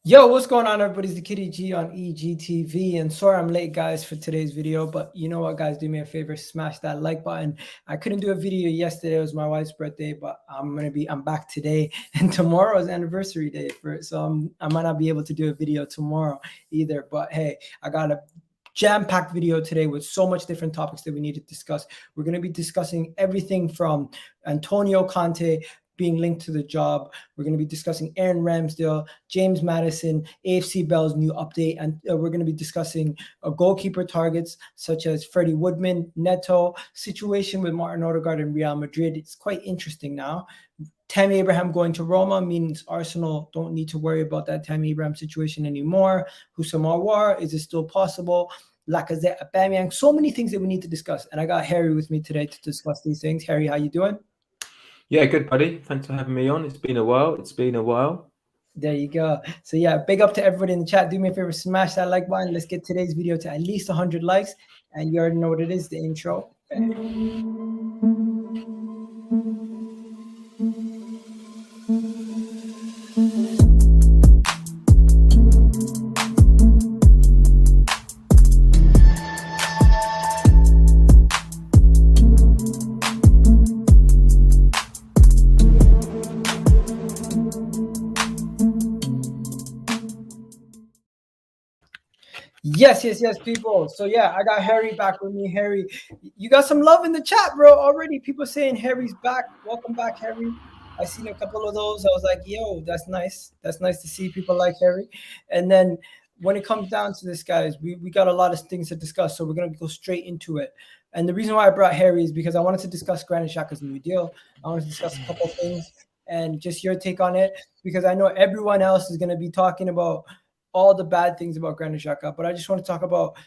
Yo, what's going on, everybody? It's the Kitty G on EGTV. And sorry I'm late, guys, for today's video. But you know what, guys? Do me a favor, smash that like button. I couldn't do a video yesterday. It was my wife's birthday, but I'm back today. And tomorrow is anniversary day for it. So I might not be able to do a video tomorrow either. But hey, I got a jam-packed video today with so much different topics that we need to discuss. We're going to be discussing everything from Antonio Conte being linked to the job. We're going to be discussing Aaron Ramsdale, James Maddison, AFC Bell's new update, and we're going to be discussing goalkeeper targets such as Freddie Woodman, Neto, situation with Martin Odegaard and Real Madrid. It's quite interesting now. Tammy Abraham going to Roma means Arsenal don't need to worry about that Tammy Abraham situation anymore. Houssem Aouar, is it still possible? Lacazette, Aubameyang, so many things that we need to discuss. And I got Harry with me today to discuss these things. Harry, how you doing? Yeah, good, buddy. Thanks for having me on. It's been a while. There you go. So yeah, big up to everybody in the chat. Do me a favor, smash that like button. Let's get today's video to at least 100 likes. And you already know what it is, the intro. Okay. Yes, people. So yeah, I got Harry back with me. Harry, you got some love in the chat, bro, already. People saying Harry's back. Welcome back, Harry. I seen a couple of those. I was like, yo, that's nice. That's nice to see people like Harry. And then when it comes down to this, guys, we got a lot of things to discuss. So we're going to go straight into it. And the reason why I brought Harry is because I wanted to discuss Granit Xhaka's new deal. I wanted to discuss a couple of things and just your take on it, because I know everyone else is going to be talking about all the bad things about Granit Xhaka, but I just want to talk about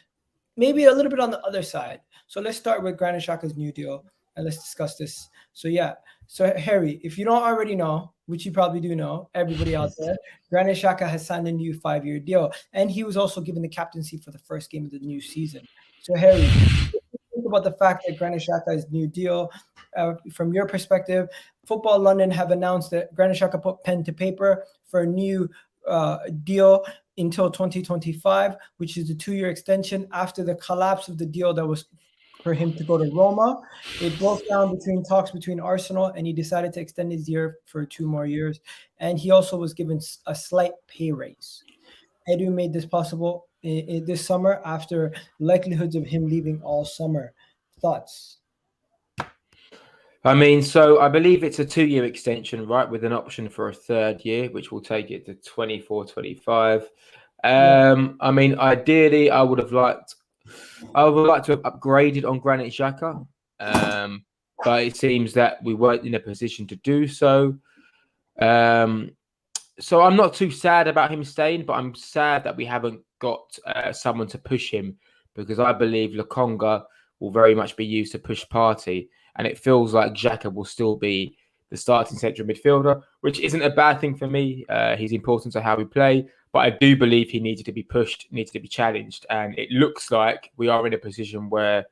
maybe a little bit on the other side. So let's start with Granit Xhaka's new deal and let's discuss this. So yeah, so Harry, if you don't already know, which you probably do know, everybody out there, Granit Xhaka has signed a new 5-year deal, and he was also given the captaincy for the first game of the new season. So Harry, think about the fact that Granit Xhaka's new deal, from your perspective. Football London have announced that Granit Xhaka put pen to paper for a new deal until 2025, which is the 2-year extension after the collapse of the deal that was for him to go to Roma. It broke down between talks between Arsenal, and he decided to extend his deal for 2 more years. And he also was given a slight pay raise. Edu made this possible this summer after likelihoods of him leaving all summer. Thoughts? I mean, so I believe it's a 2-year extension, right, with an option for a 3rd year, which will take it to 24-25. I mean, ideally, I would like to have upgraded on Granit Xhaka, but it seems that we weren't in a position to do so. So I'm not too sad about him staying, but I'm sad that we haven't got someone to push him, because I believe Lokonga will very much be used to push Partey. And it feels like Xhaka will still be the starting central midfielder, which isn't a bad thing for me. He's important to how we play, but I do believe he needed to be pushed, needed to be challenged. And it looks like we are in a position where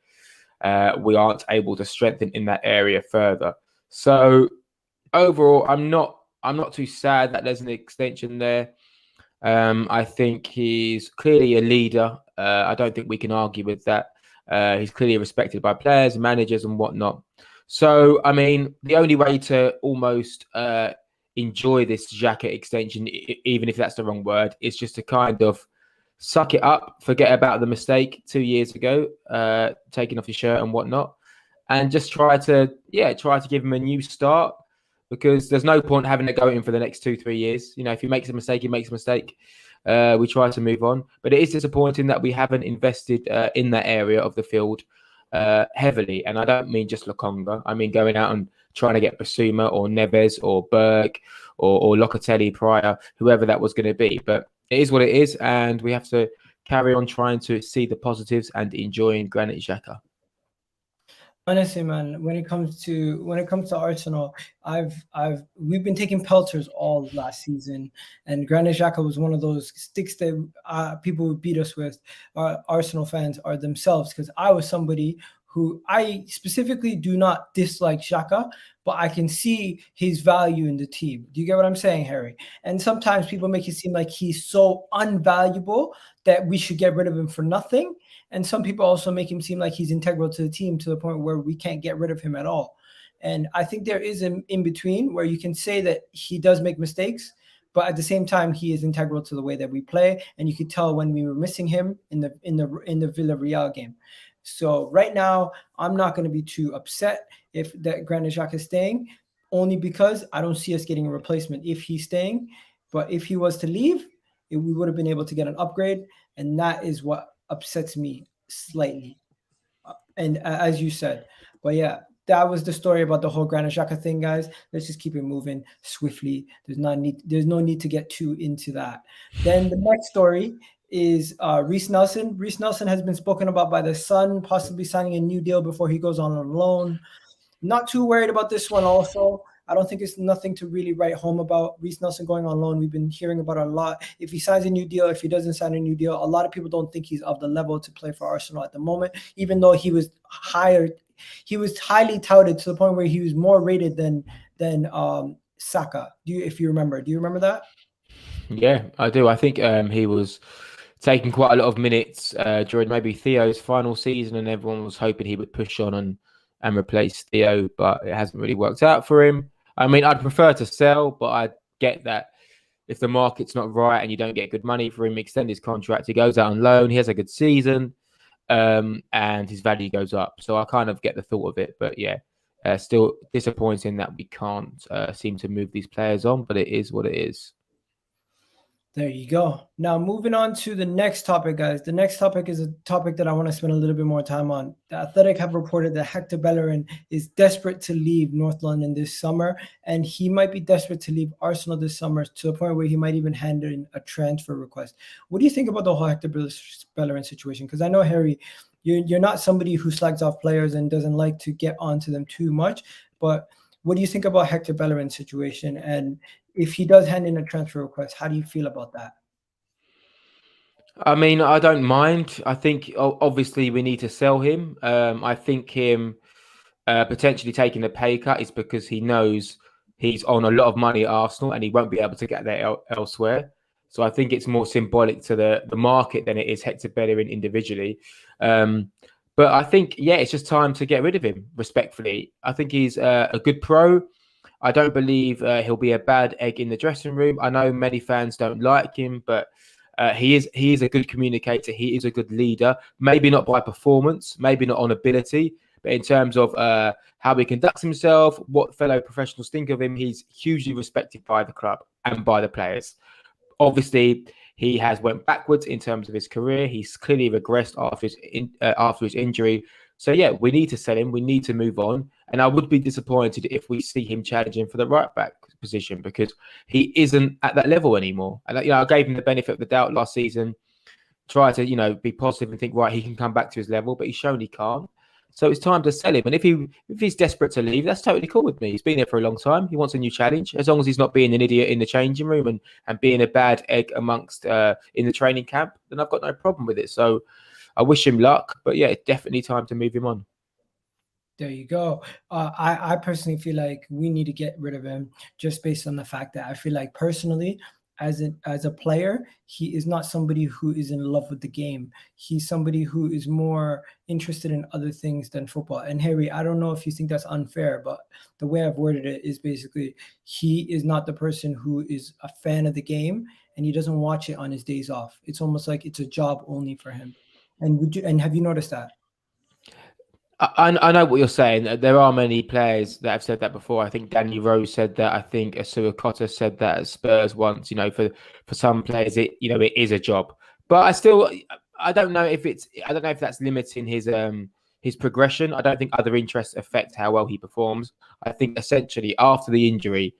we aren't able to strengthen in that area further. So overall, I'm not too sad that there's an extension there. I think he's clearly a leader. I don't think we can argue with that. He's clearly respected by players, managers, and whatnot. So, I mean, the only way to almost enjoy this Xhaka extension, even if that's the wrong word, is just to kind of suck it up, forget about the mistake 2 years ago, taking off your shirt and whatnot, and just try to give him a new start, because there's no point having to go in for the next 2-3 years. You know, if he makes a mistake, he makes a mistake. We try to move on, but it is disappointing that we haven't invested in that area of the field heavily. And I don't mean just Lokonga. I mean going out and trying to get Basuma or Neves or Berg or Locatelli prior, whoever that was going to be. But it is what it is, and we have to carry on trying to see the positives and enjoying Granit Xhaka. Honestly, man, when it comes to Arsenal, we've been taking pelters all last season, and Granit Xhaka was one of those sticks that people would beat us with. Arsenal fans are themselves, because I was somebody who I specifically do not dislike Xhaka, but I can see his value in the team. Do you get what I'm saying, Harry? And sometimes people make it seem like he's so unvaluable that we should get rid of him for nothing. And some people also make him seem like he's integral to the team to the point where we can't get rid of him at all. And I think there is an in between where you can say that he does make mistakes, but at the same time, he is integral to the way that we play. And you could tell when we were missing him in the Villarreal game. So right now, I'm not going to be too upset if that Granit Xhaka is staying, only because I don't see us getting a replacement if he's staying. But if he was to leave, we would have been able to get an upgrade, and that is what upsets me slightly. And as you said, but yeah, that was the story about the whole Granit Xhaka thing, guys. Let's just keep it moving swiftly. There's no need to get too into that. Then the next story is Reece Nelson. Reece Nelson has been spoken about by the Sun, possibly signing a new deal before he goes on loan. Not too worried about this one also. I don't think it's nothing to really write home about. Reece Nelson going on loan, we've been hearing about it a lot. If he signs a new deal, if he doesn't sign a new deal, a lot of people don't think he's of the level to play for Arsenal at the moment, even though he was highly touted to the point where he was more rated than Saka. If you remember? Do you remember that? Yeah, I do. I think he was taking quite a lot of minutes during maybe Theo's final season, and everyone was hoping he would push on and replace Theo, but it hasn't really worked out for him. I mean, I'd prefer to sell, but I get that if the market's not right and you don't get good money for him, extend his contract. He goes out on loan. He has a good season, and his value goes up. So I kind of get the thought of it. But yeah, still disappointing that we can't seem to move these players on, but it is what it is. There you go. Now, moving on to the next topic, guys. The next topic is a topic that I want to spend a little bit more time on. The Athletic have reported that Hector Bellerin is desperate to leave North London this summer, and he might be desperate to leave Arsenal this summer to the point where he might even hand in a transfer request. What do you think about the whole Hector Bellerin situation? Because I know, Harry, you're not somebody who slags off players and doesn't like to get onto them too much, but what do you think about Hector Bellerin's situation? And if he does hand in a transfer request, how do you feel about that? I mean, I don't mind. I think obviously we need to sell him. I think him potentially taking a pay cut is because he knows he's on a lot of money at Arsenal and he won't be able to get that elsewhere. So I think it's more symbolic to the market than it is Hector Bellerin individually. But I think, yeah, it's just time to get rid of him, respectfully. I think he's a good pro. I don't believe he'll be a bad egg in the dressing room. I know many fans don't like him, but he is a good communicator. He is a good leader. Maybe not by performance, maybe not on ability, but in terms of how he conducts himself, what fellow professionals think of him, he's hugely respected by the club and by the players. Obviously, he has went backwards in terms of his career. He's clearly regressed after his injury. So, yeah, we need to sell him. We need to move on. And I would be disappointed if we see him challenging for the right-back position because he isn't at that level anymore. And, I gave him the benefit of the doubt last season, try to, be positive and think, right, he can come back to his level, but he's shown he can't. So it's time to sell him. And if he's desperate to leave, that's totally cool with me. He's been here for a long time. He wants a new challenge. As long as he's not being an idiot in the changing room and being a bad egg amongst in the training camp, then I've got no problem with it. So I wish him luck. But yeah, it's definitely time to move him on. There you go. I personally feel like we need to get rid of him just based on the fact that I feel like personally, as a player, he is not somebody who is in love with the game. He's somebody who is more interested in other things than football. And Harry, I don't know if you think that's unfair, but the way I've worded it is basically he is not the person who is a fan of the game and he doesn't watch it on his days off. It's almost like it's a job only for him. And have you noticed that? I know what you're saying. There are many players that have said that before. I think Danny Rose said that. I think Asua Cotta said that at Spurs once. For some players, it is a job. But I don't know if that's limiting his progression. I don't think other interests affect how well he performs. I think essentially after the injury,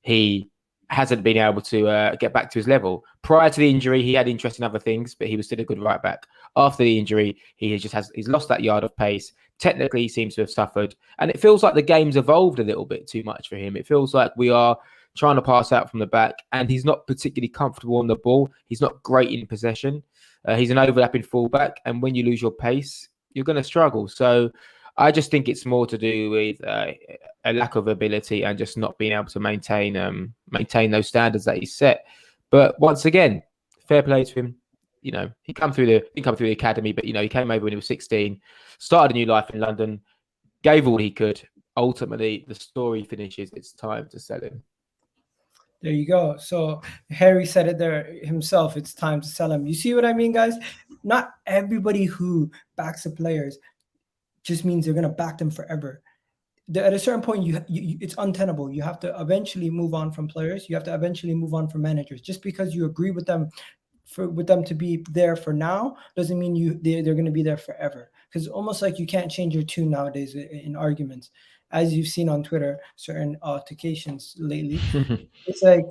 he hasn't been able to get back to his level. Prior to the injury, he had interest in other things, but he was still a good right back. After the injury, he's lost that yard of pace. Technically, he seems to have suffered. And it feels like the game's evolved a little bit too much for him. It feels like we are trying to pass out from the back, and he's not particularly comfortable on the ball. He's not great in possession. He's an overlapping fullback, and when you lose your pace, you're going to struggle. So I just think it's more to do with a lack of ability and just not being able to maintain those standards that he set. But once again, fair play to him. You know, he come through the academy, but you know, he came over when he was 16, started a new life in London, gave all he could. Ultimately, the story finishes. It's time to sell him. There you go. So Harry said it there himself. It's time to sell him. You see what I mean, guys? Not everybody who backs the players just means they're going to back them forever. At a certain point, it's untenable. You have to eventually move on from players. You have to eventually move on from managers. Just because you agree with them to be there for now doesn't mean they're going to be there forever. Because it's almost like you can't change your tune nowadays in arguments. As you've seen on Twitter, certain altercations lately. It's like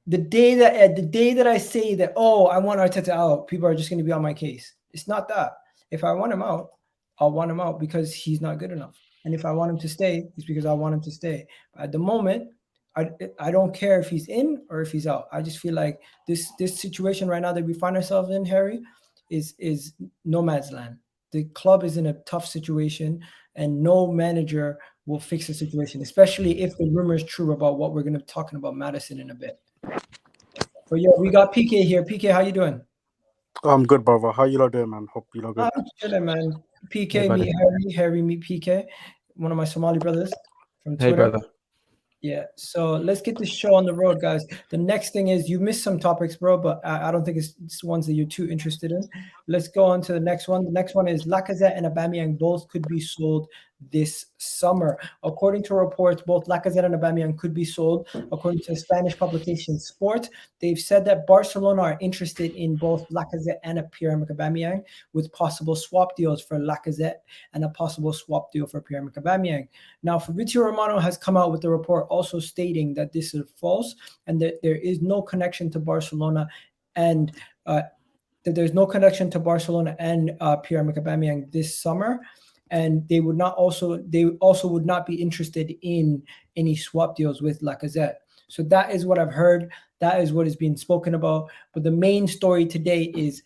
the day that I say that, oh, I want Arteta out, people are just going to be on my case. It's not that. If I want him out, I'll want him out because he's not good enough. And if I want him to stay, it's because I want him to stay. But at the moment, I don't care if he's in or if he's out. I just feel like this situation right now that we find ourselves in, Harry, is no man's land. The club is in a tough situation, and no manager will fix the situation, especially if the rumor is true about what we're going to be talking about Maddison in a bit. But yeah, we got PK here. PK, how you doing? I'm good, brother. How you lot doing, man? Hope you lot good. I'm chilling, man. PK meet Harry. Harry meet PK. One of my Somali brothers from Twitter. Hey, brother. Yeah, so let's get this show on the road, guys. The next thing is, you missed some topics, bro, but I don't think it's ones that you're too interested in. Let's go on to the next one. The next one is Lacazette and Aubameyang both could be sold this summer. According to reports, both Lacazette and Aubameyang could be sold. According to Spanish publication Sport, they've said that Barcelona are interested in both Lacazette and Pierre-Emerick Aubameyang, with possible swap deals for Lacazette and a possible swap deal for Pierre-Emerick Aubameyang. Now, Fabrizio Romano has come out with the report also stating that this is false and that there is no connection to Barcelona and that there's no connection to Barcelona and Pierre-Emerick Aubameyang this summer. And they also would not be interested in any swap deals with Lacazette. So that is what I've heard. That is what is being spoken about. But the main story today is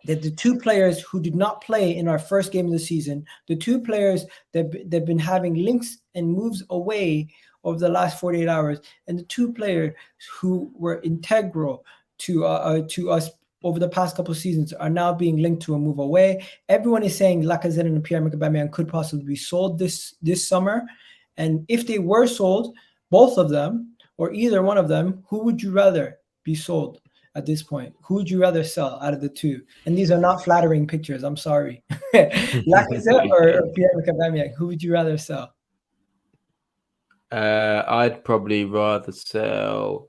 that the two players who did not play in our first game of the season, the two players that they've been having links and moves away over the last 48 hours, and the two players who were integral to us over the past couple of seasons are now being linked to a move away. Everyone is saying Lacazette and Pierre-Emerick Aubameyang could possibly be sold this summer. And if they were sold, both of them or either one of them, who would you rather be sold at this point? Who would you rather sell out of the two? And these are not flattering pictures. I'm sorry. Lacazette or Pierre-Emerick Aubameyang, who would you rather sell? I'd probably rather sell.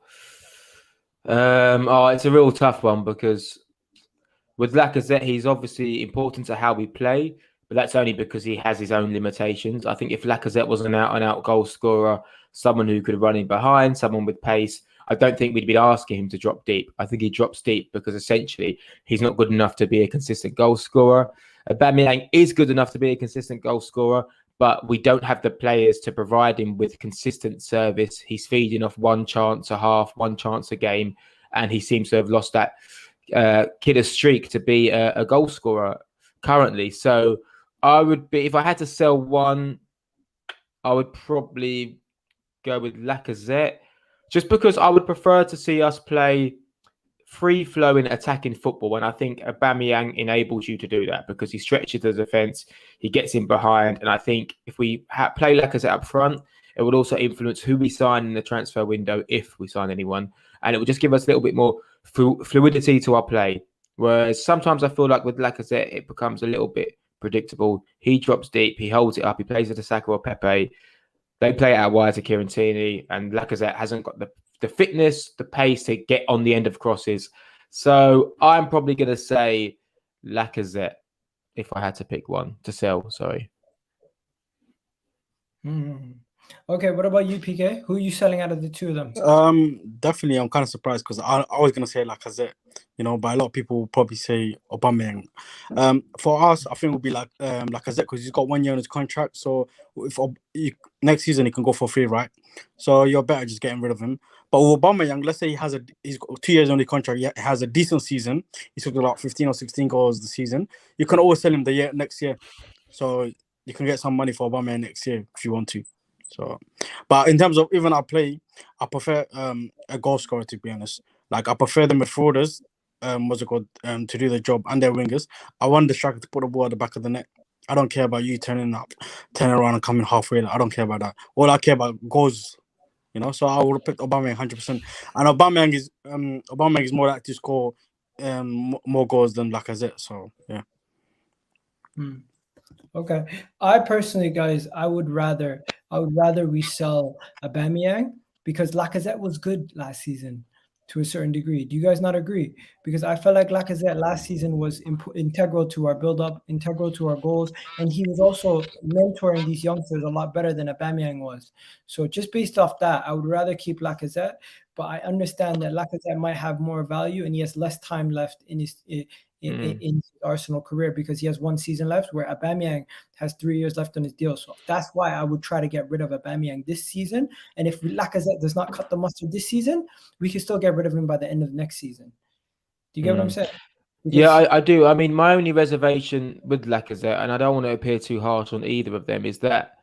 It's a real tough one because with Lacazette, he's obviously important to how we play, but that's only because he has his own limitations. I think if Lacazette was an out-and-out goal scorer, someone who could run in behind, someone with pace, I don't think we'd be asking him to drop deep. I think he drops deep because essentially he's not good enough to be a consistent goal scorer. Aubameyang is good enough to be a consistent goal scorer, but we don't have the players to provide him with consistent service. He's feeding off one chance a half, one chance a game, and he seems to have lost that killer streak to be a goal scorer currently. So I would be, if I had to sell one, I would probably go with Lacazette, just because I would prefer to see us play free-flowing attacking football, and I think Aubameyang enables you to do that because he stretches the defence, he gets in behind, and I think if we play Lacazette up front, it would also influence who we sign in the transfer window if we sign anyone, and it would just give us a little bit more fluidity to our play. Whereas sometimes I feel like with Lacazette, it becomes a little bit predictable. He drops deep, he holds it up, he plays it to Xhaka or Pepe. They play it out wide to Kieran, and Lacazette hasn't got the fitness, the pace to get on the end of crosses. So I'm probably going to say Lacazette if I had to pick one to sell. Sorry. Okay, what about you, PK? Who are you selling out of the two of them? Definitely, I'm kind of surprised because I was going to say Lacazette, but a lot of people will probably say Aubameyang. For us, I think it would be like Lacazette because he's got 1 year on his contract. So if next season he can go for free, right? So you're better just getting rid of him. But with Aubameyang, let's say he's got 2 years on the contract. He has a decent season. He's got about 15 or 16 goals this season. You can always sell him next year. So you can get some money for Aubameyang next year if you want to. So, but in terms of even our play, I prefer a goal scorer, to be honest. Like, I prefer the midfielders, to do the job, and their wingers. I want the striker to put the ball at the back of the net. I don't care about you turning around and coming halfway. I don't care about that. All I care about goals. So I would have picked Aubameyang 100%. And Aubameyang is more likely to score more goals than Lacazette. So yeah. Okay. I personally, guys, I would rather we sell Aubameyang because Lacazette was good last season to a certain degree. Do you guys not agree? Because I felt like Lacazette last season was integral to our build-up, integral to our goals, and he was also mentoring these youngsters a lot better than Aubameyang was. So just based off that, I would rather keep Lacazette, but I understand that Lacazette might have more value and he has less time left in his Arsenal career because he has one season left, where Aubameyang has 3 years left on his deal. So that's why I would try to get rid of Aubameyang this season. And if Lacazette does not cut the mustard this season, we can still get rid of him by the end of next season. Do you get what I'm saying? Yeah, I do. I mean, my only reservation with Lacazette, and I don't want to appear too harsh on either of them, is that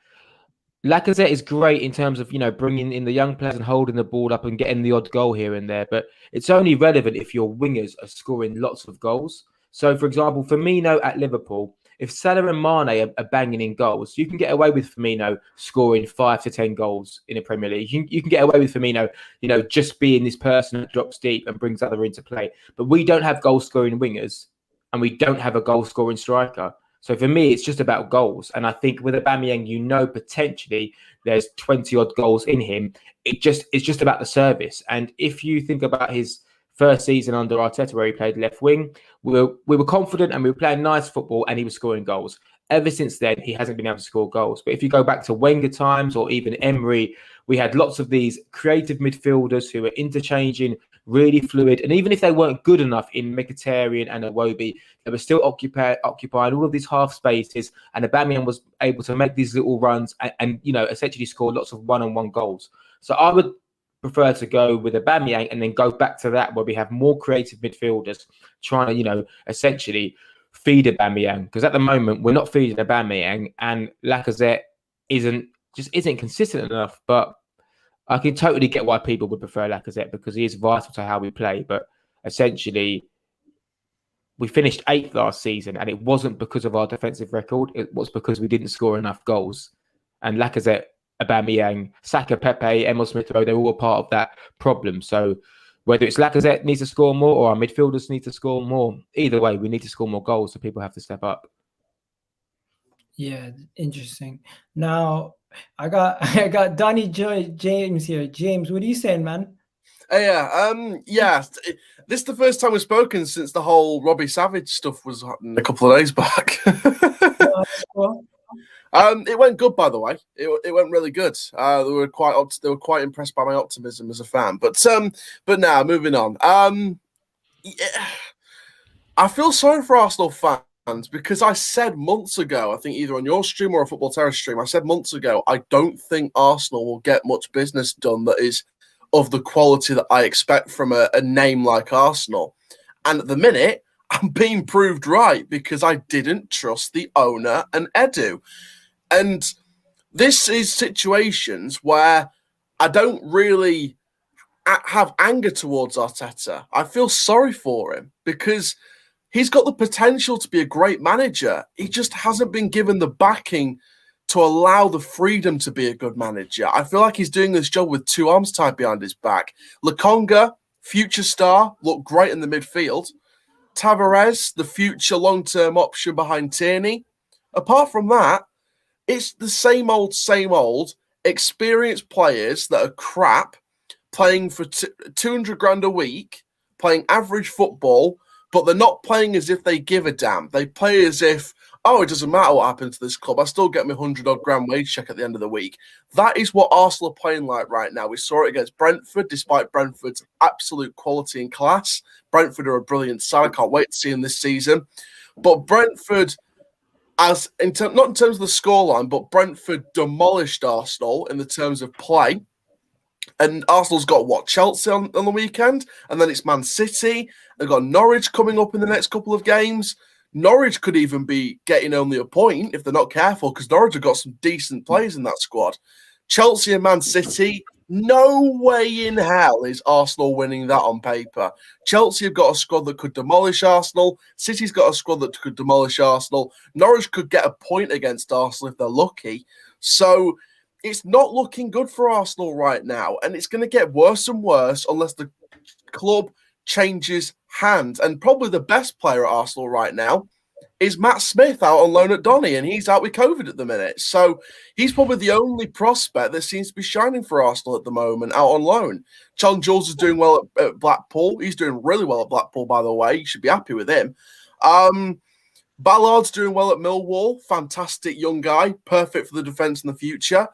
Lacazette is great in terms of, bringing in the young players and holding the ball up and getting the odd goal here and there. But it's only relevant if your wingers are scoring lots of goals. So, for example, Firmino at Liverpool, if Salah and Mane are banging in goals, you can get away with Firmino scoring 5 to 10 goals in a Premier League. You can get away with Firmino, just being this person that drops deep and brings other into play. But we don't have goal-scoring wingers and we don't have a goal-scoring striker. So for me, it's just about goals. And I think with Aubameyang, potentially there's 20 odd goals in him. It's just about the service. And if you think about his first season under Arteta, where he played left wing, we were confident and we were playing nice football and he was scoring goals. Ever since then, he hasn't been able to score goals. But if you go back to Wenger times or even Emery, we had lots of these creative midfielders who were interchanging, really fluid. And even if they weren't good enough in Mkhitaryan and Iwobi, they were still occupying all of these half spaces. And Aubameyang was able to make these little runs and essentially score lots of one-on-one goals. So I would prefer to go with Aubameyang and then go back to that where we have more creative midfielders trying to, essentially feed Aubameyang. Because at the moment, we're not feeding Aubameyang and Lacazette isn't consistent enough. But I can totally get why people would prefer Lacazette because he is vital to how we play. But essentially, we finished 8th last season and it wasn't because of our defensive record. It was because we didn't score enough goals. And Lacazette, Aubameyang, Saka, Pepe, Emil Smith-Rowe, they're all a part of that problem. So whether it's Lacazette needs to score more or our midfielders need to score more, either way, we need to score more goals, so people have to step up. Yeah, interesting. Now, I got Donnie James here. James, what are you saying, man? Yeah. This is the first time we've spoken since the whole Robbie Savage stuff was happening a couple of days back. It went good, by the way. It went really good. They were quite impressed by my optimism as a fan. But now moving on. I feel sorry for Arsenal fans because I said months ago, I think either on your stream or a Football Terrace stream, I said months ago, I don't think Arsenal will get much business done that is of the quality that I expect from a name like Arsenal. And at the minute, I'm being proved right because I didn't trust the owner and Edu. And this is situations where I don't really have anger towards Arteta. I feel sorry for him because he's got the potential to be a great manager. He just hasn't been given the backing to allow the freedom to be a good manager. I feel like he's doing this job with two arms tied behind his back. Lokonga, future star, looked great in the midfield. Tavares, the future long-term option behind Tierney. Apart from that, it's the same old experienced players that are crap, playing for 200 grand a week, playing average football, but they're not playing as if they give a damn. They play as if, it doesn't matter what happens to this club. I still get my 100-odd grand wage check at the end of the week. That is what Arsenal are playing like right now. We saw it against Brentford, despite Brentford's absolute quality and class. Brentford are a brilliant side. I can't wait to see them this season. But Brentford, not in terms of the scoreline, but Brentford demolished Arsenal in the terms of play. And Arsenal's got, Chelsea on the weekend? And then it's Man City. They've got Norwich coming up in the next couple of games. Norwich could even be getting only a point if they're not careful, because Norwich have got some decent players in that squad. Chelsea and Man City, no way in hell is Arsenal winning that on paper. Chelsea have got a squad that could demolish Arsenal. City's got a squad that could demolish Arsenal. Norwich could get a point against Arsenal if they're lucky. So it's not looking good for Arsenal right now, and it's going to get worse and worse unless the club changes hands. And probably the best player at Arsenal right now is Matt Smith out on loan at Donny, and he's out with COVID at the minute. So he's probably the only prospect that seems to be shining for Arsenal at the moment, out on loan. John Jules is doing well at Blackpool. He's doing really well at Blackpool, by the way. You should be happy with him. Ballard's doing well at Millwall. Fantastic young guy. Perfect for the defence in the future.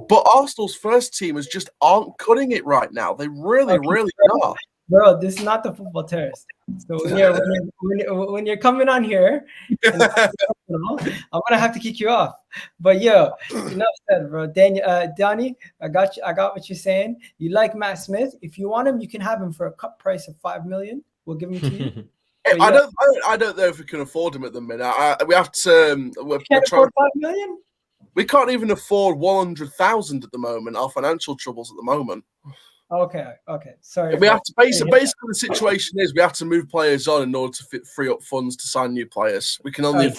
But Arsenal's first teamers just aren't cutting it right now. They really, really are. Bro, this is not the football terrace. So when you're coming on here, I'm gonna have to kick you off. But enough said, bro. Donnie, I got you. I got what you're saying. You like Matt Smith? If you want him, you can have him for a cut price of $5 million. We'll give him to you. I don't know if we can afford him at the minute. We have to. We can't afford $5 million. We can't even afford 100,000 at the moment. Our financial troubles at the moment. Okay. Sorry. We have to basically the situation is we have to move players on in order to free up funds to sign new players. We can only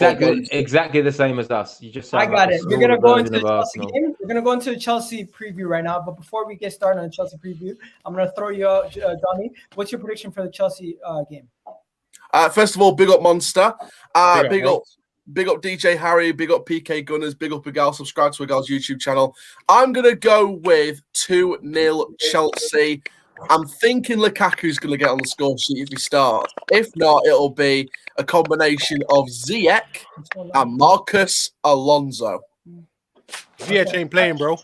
exactly the same as us. You just I got it. We're gonna go into the Chelsea game. We're gonna go into the Chelsea preview right now. But before we get started on the Chelsea preview, I'm gonna throw you out, Donnie. What's your prediction for the Chelsea game? First of all, big up Monster. Big up DJ Harry, big up PK Gunners, big up Igal, subscribe to Igal's YouTube channel. I'm going to go with 2-0 Chelsea. I'm thinking Lukaku's going to get on the score sheet if he starts. If not, it'll be a combination of Ziyech and Marcus Alonso. Ziyech ain't playing, bro.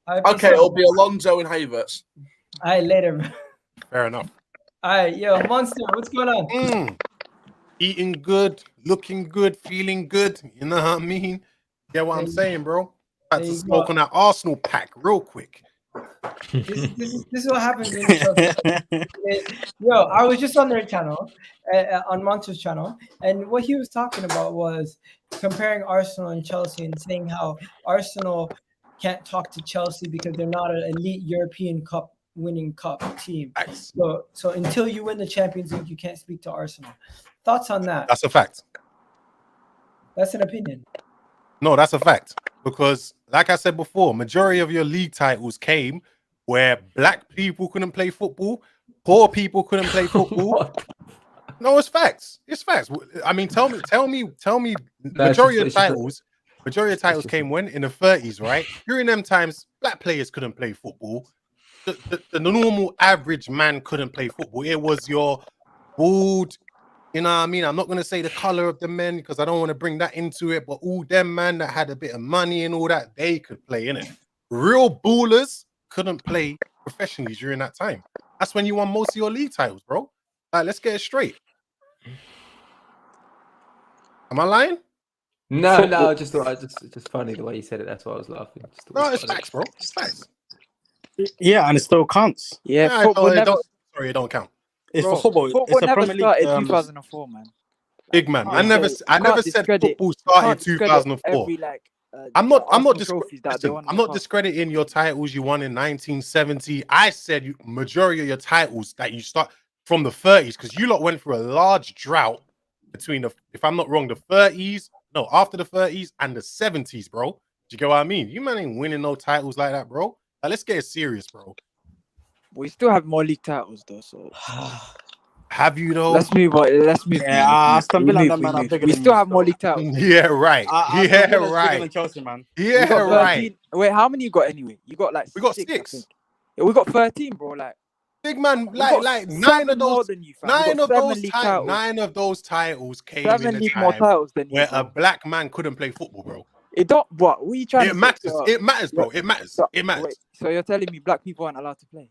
Okay, it'll be Alonso and Havertz. All right, later. Fair enough. All right, Monster, what's going on? Eating good, looking good, feeling good. You know what I mean? Get what I'm saying, bro? Had to smoke on that Arsenal pack real quick. This is what happens in I was just on their channel, on Monster's channel, and what he was talking about was comparing Arsenal and Chelsea and saying how Arsenal can't talk to Chelsea because they're not an elite European Cup winning cup team. Nice. So until you win the Champions League, you can't speak to Arsenal. Thoughts on that? That's a fact. That's an opinion. No, that's a fact. Because, like I said before, majority of your league titles came where black people couldn't play football, poor people couldn't play football. No, it's facts. It's facts. I mean, tell me. Majority of titles came when in the 30s, right? During them times, black players couldn't play football. The normal average man couldn't play football. It was your bald. You know what I mean? I'm not going to say the color of the men because I don't want to bring that into it, but all them man that had a bit of money and all that, they could play, innit? Real ballers couldn't play professionally during that time. That's when you won most of your league titles, bro. Like, let's get it straight. Am I lying? No, just funny the way you said it. That's why I was laughing. No, it's facts, bro. It's facts. Yeah, and it still counts. Yeah, it don't count. It's for football. Football it's never Premier started League, 2004, man. Big man. I never said football started 2004. I'm not discrediting your titles you won in 1970. I said majority of your titles that you start from the 30s because you lot went through a large drought between if I'm not wrong, the 30s, no, after the 30s and the 70s, bro. Do you get what I mean? You man ain't winning no titles like that, bro. Like, let's get it serious, bro. We still have more league titles though, so have you though? Let's move on. Yeah, we still have more league titles. Yeah, right. Right. Chelsea, man. Yeah, right. Wait, how many you got anyway? You got like we got 6. Yeah, we got 13, bro. Like big man, like 9 of those. 9 of those titles came in a time more titles than where a black man couldn't play football, bro. It don't. What are you trying? It matters. It matters, bro. It matters. It matters. Wait, so you're telling me black people aren't allowed to play?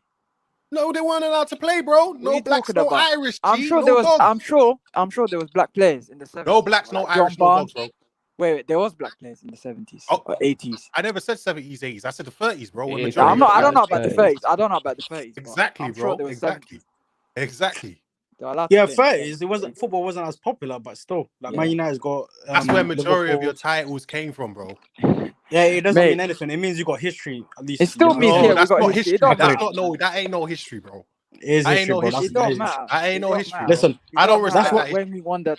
No, they weren't allowed to play, bro. No blacks, no Irish. I'm sure there was black players in the 70s. No blacks, no Irish, no dogs, bro. Wait, there was black players in the 70s or 80s. I never said 70s, 80s. I said the 30s, bro. I don't know about the 30s. Exactly, bro. Sure exactly. They're allowed to Yeah, play in fair. the It wasn't football wasn't as popular, but still, like Yeah. Man United's got. That's where majority of Liverpool. your titles came from, bro. Yeah, it doesn't Mate. mean anything. It means you got history at least. It still you know? means No, yeah, we that's got not history. It history. don't That's matter. not that ain't no history, bro. It is I ain't history, no bro. history. It don't That's matter. I ain't It no don't history, matter. bro. Listen, It I don't don't respect matter that when we won those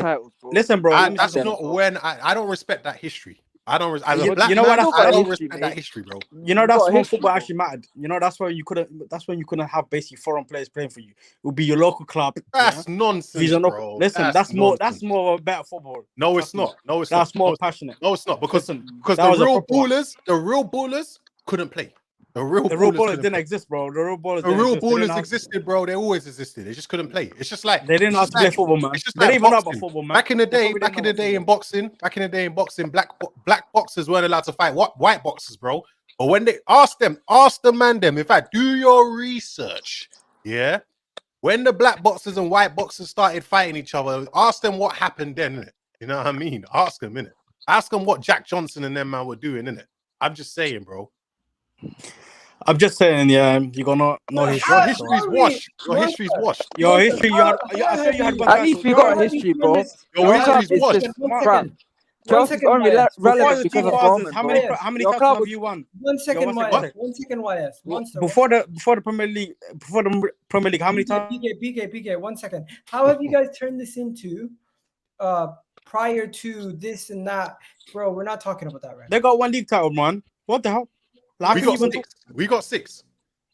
titles, bro. Listen, bro. Let me That's say not something. when I don't respect that history. I don't. As a You black know what? man, That's I don't history, respect mate. that history, bro. You know You that's got when history, football bro. actually mattered. You know that's why you couldn't. That's when you couldn't have basically foreign players playing for you. It would be your local club. That's yeah? nonsense, These are bro. Listen, that's more. That's more of a better football. No, it's Trust me. not. No, it's That's not. more No, it's not. passionate. No, it's not because Listen, the that was a real proper one. ballers couldn't play. The real The real ballers ballers couldn't didn't play. exist, bro. The real ballers The didn't real exist. They didn't ballers have- existed, bro. They always existed. They just couldn't play. It's just like They didn't know how to play football, man. It's just They like didn't even know about boxing. football, man. Back in the They day, probably didn't know about back in the day in boxing, black boxers weren't allowed to fight white boxers, bro. But when they ask the man them, in fact, do your research. Yeah. When the black boxers and white boxers started fighting each other, ask them what happened then, innit? You know what I mean? Ask them, innit? Ask them what Jack Johnson and them man were doing, innit? I'm just saying, bro. I'm just saying, yeah, you got no history. Your history's washed. Your history's washed. Your history, you had. I feel you had one At title. least we No, got no, history, bro. Your Your club history's is washed. just One crap. second. Chelsea's only Before relevant the because of 2000s, Roman, how bro. many Your clubs club have was you won? One second, one YS. second. One second, YS. Monster. Before the Premier League, how many times? PK. 1 second. How have you guys turned this into prior to this and that? Bro, we're not talking about that right now. They got one league title, man. What the hell? Like, We got six.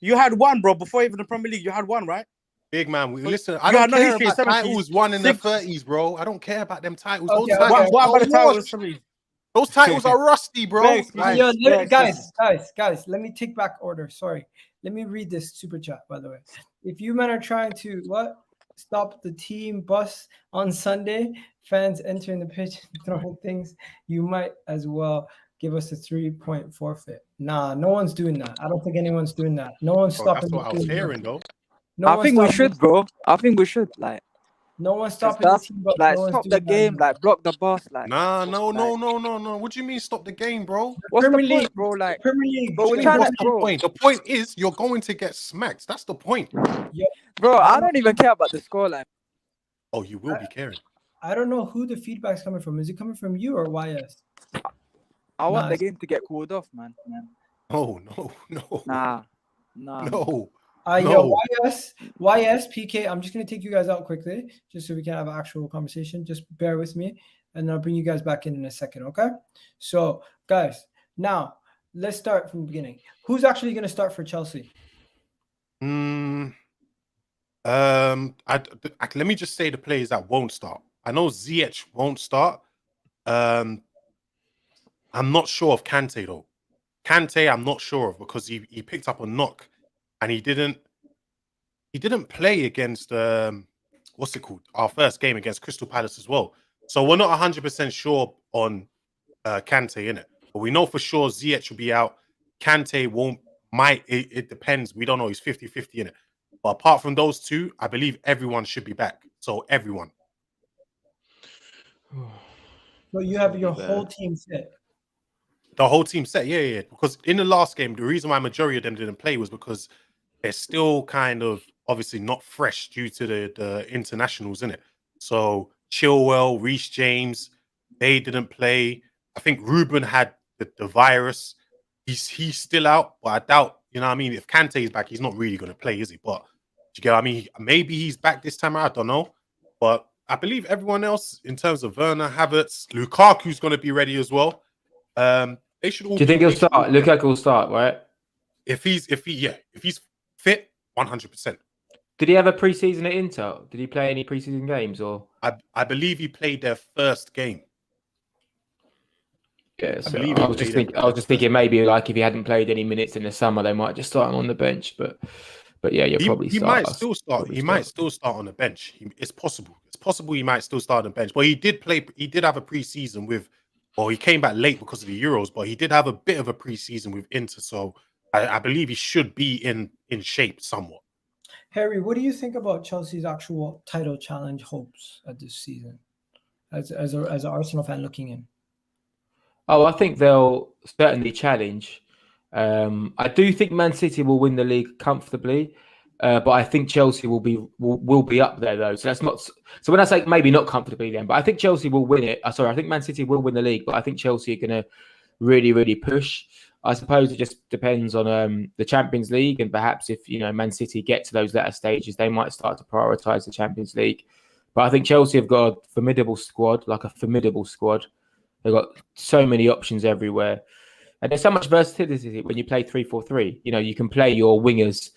You had one, bro. Before even the Premier League, you had one, right? Big man, listen. I You don't had no care history in about 70s, titles won in the 6. 30s, bro. I don't care about them titles. Okay, Those okay. titles, What about the title? those titles are rusty, bro. Thanks, Like, Yo, Yes. guys, let me take back order. Sorry. Let me read this super chat, by the way. If you men are trying to stop the team bus on Sunday, fans entering the pitch and throwing things, you might as well give us a 3-point forfeit. Nah, no one's doing that. I don't think anyone's doing that. No one's bro, stopping that's what I the was team. hearing, though. No I one's think we stopping- should, bro. I think we should, like, No one's stopping the stuff, team bus. like, No one's stop the doing that game, anymore. like, block the bus, like. Nah, no. like, What do you mean stop the game, bro? What's the Premier point, League, bro? Like, Premier League. bro, we're What's trying to, the bro. point? The point is you're going to get smacked. That's the point. Bro, I don't even care about the scoreline. Oh, you will be caring. I don't know who the feedback's coming from. Is it coming from you or YS? I want the Nice. game to get called off, man. Oh, no. Nah. No. Yo, YS, PK. I'm just gonna take you guys out quickly, just so we can have an actual conversation. Just bear with me, and I'll bring you guys back in a second. Okay? So, guys, now let's start from the beginning. Who's actually gonna start for Chelsea? Let me just say the players that won't start. I know Ziyech won't start. I'm not sure of Kante though. Kante, I'm not sure of because he picked up a knock, and he didn't play against what's it called? Our first game against Crystal Palace as well. So we're not 100% sure on Kante in it, but we know for sure Ziyech will be out. Kante it depends. We don't know. He's 50-50 in it. But apart from those two, I believe everyone should be back. So everyone. So you have your whole team fit. The whole team set, yeah. Because in the last game, the reason why majority of them didn't play was because they're still kind of obviously not fresh due to the internationals in it. So Chilwell, Reece James, they didn't play. I think Ruben had the virus. He's still out, but I doubt. You know what I mean? If Kante is back, he's not really going to play, is he? But do you get what I mean? Maybe he's back this time. I don't know, but I believe everyone else in terms of Werner, Havertz, Lukaku's going to be ready as well. They should all. Do you think he'll start? Lukaku will start, right? If he's fit, 100%. Did he have a preseason at Inter? Did he play any preseason games or? I believe he played their first game. Yeah, so I I was just thinking maybe like if he hadn't played any minutes in the summer, they might just start him on the bench. But yeah, you'll probably he start. might still start. He might still start on the bench. It's possible. It's possible he might still start on the bench. But he did play. He did have a preseason with. Well, he came back late because of the Euros, but he did have a bit of a preseason with Inter. So I believe he should be in shape somewhat. Harry, what do you think about Chelsea's actual title challenge hopes at this season, as an Arsenal fan looking in? Oh, I think they'll certainly challenge. I do think Man City will win the league comfortably. But I think Chelsea will be up there though. So that's not. So when I say maybe not comfortably then, but I think Chelsea will win it. Sorry, I think Man City will win the league, but I think Chelsea are going to really push. I suppose it just depends on the Champions League, and perhaps if Man City get to those latter stages, they might start to prioritise the Champions League. But I think Chelsea have got a formidable squad, They've got so many options everywhere, and there's so much versatility when you play 3-4-3. You can play your wingers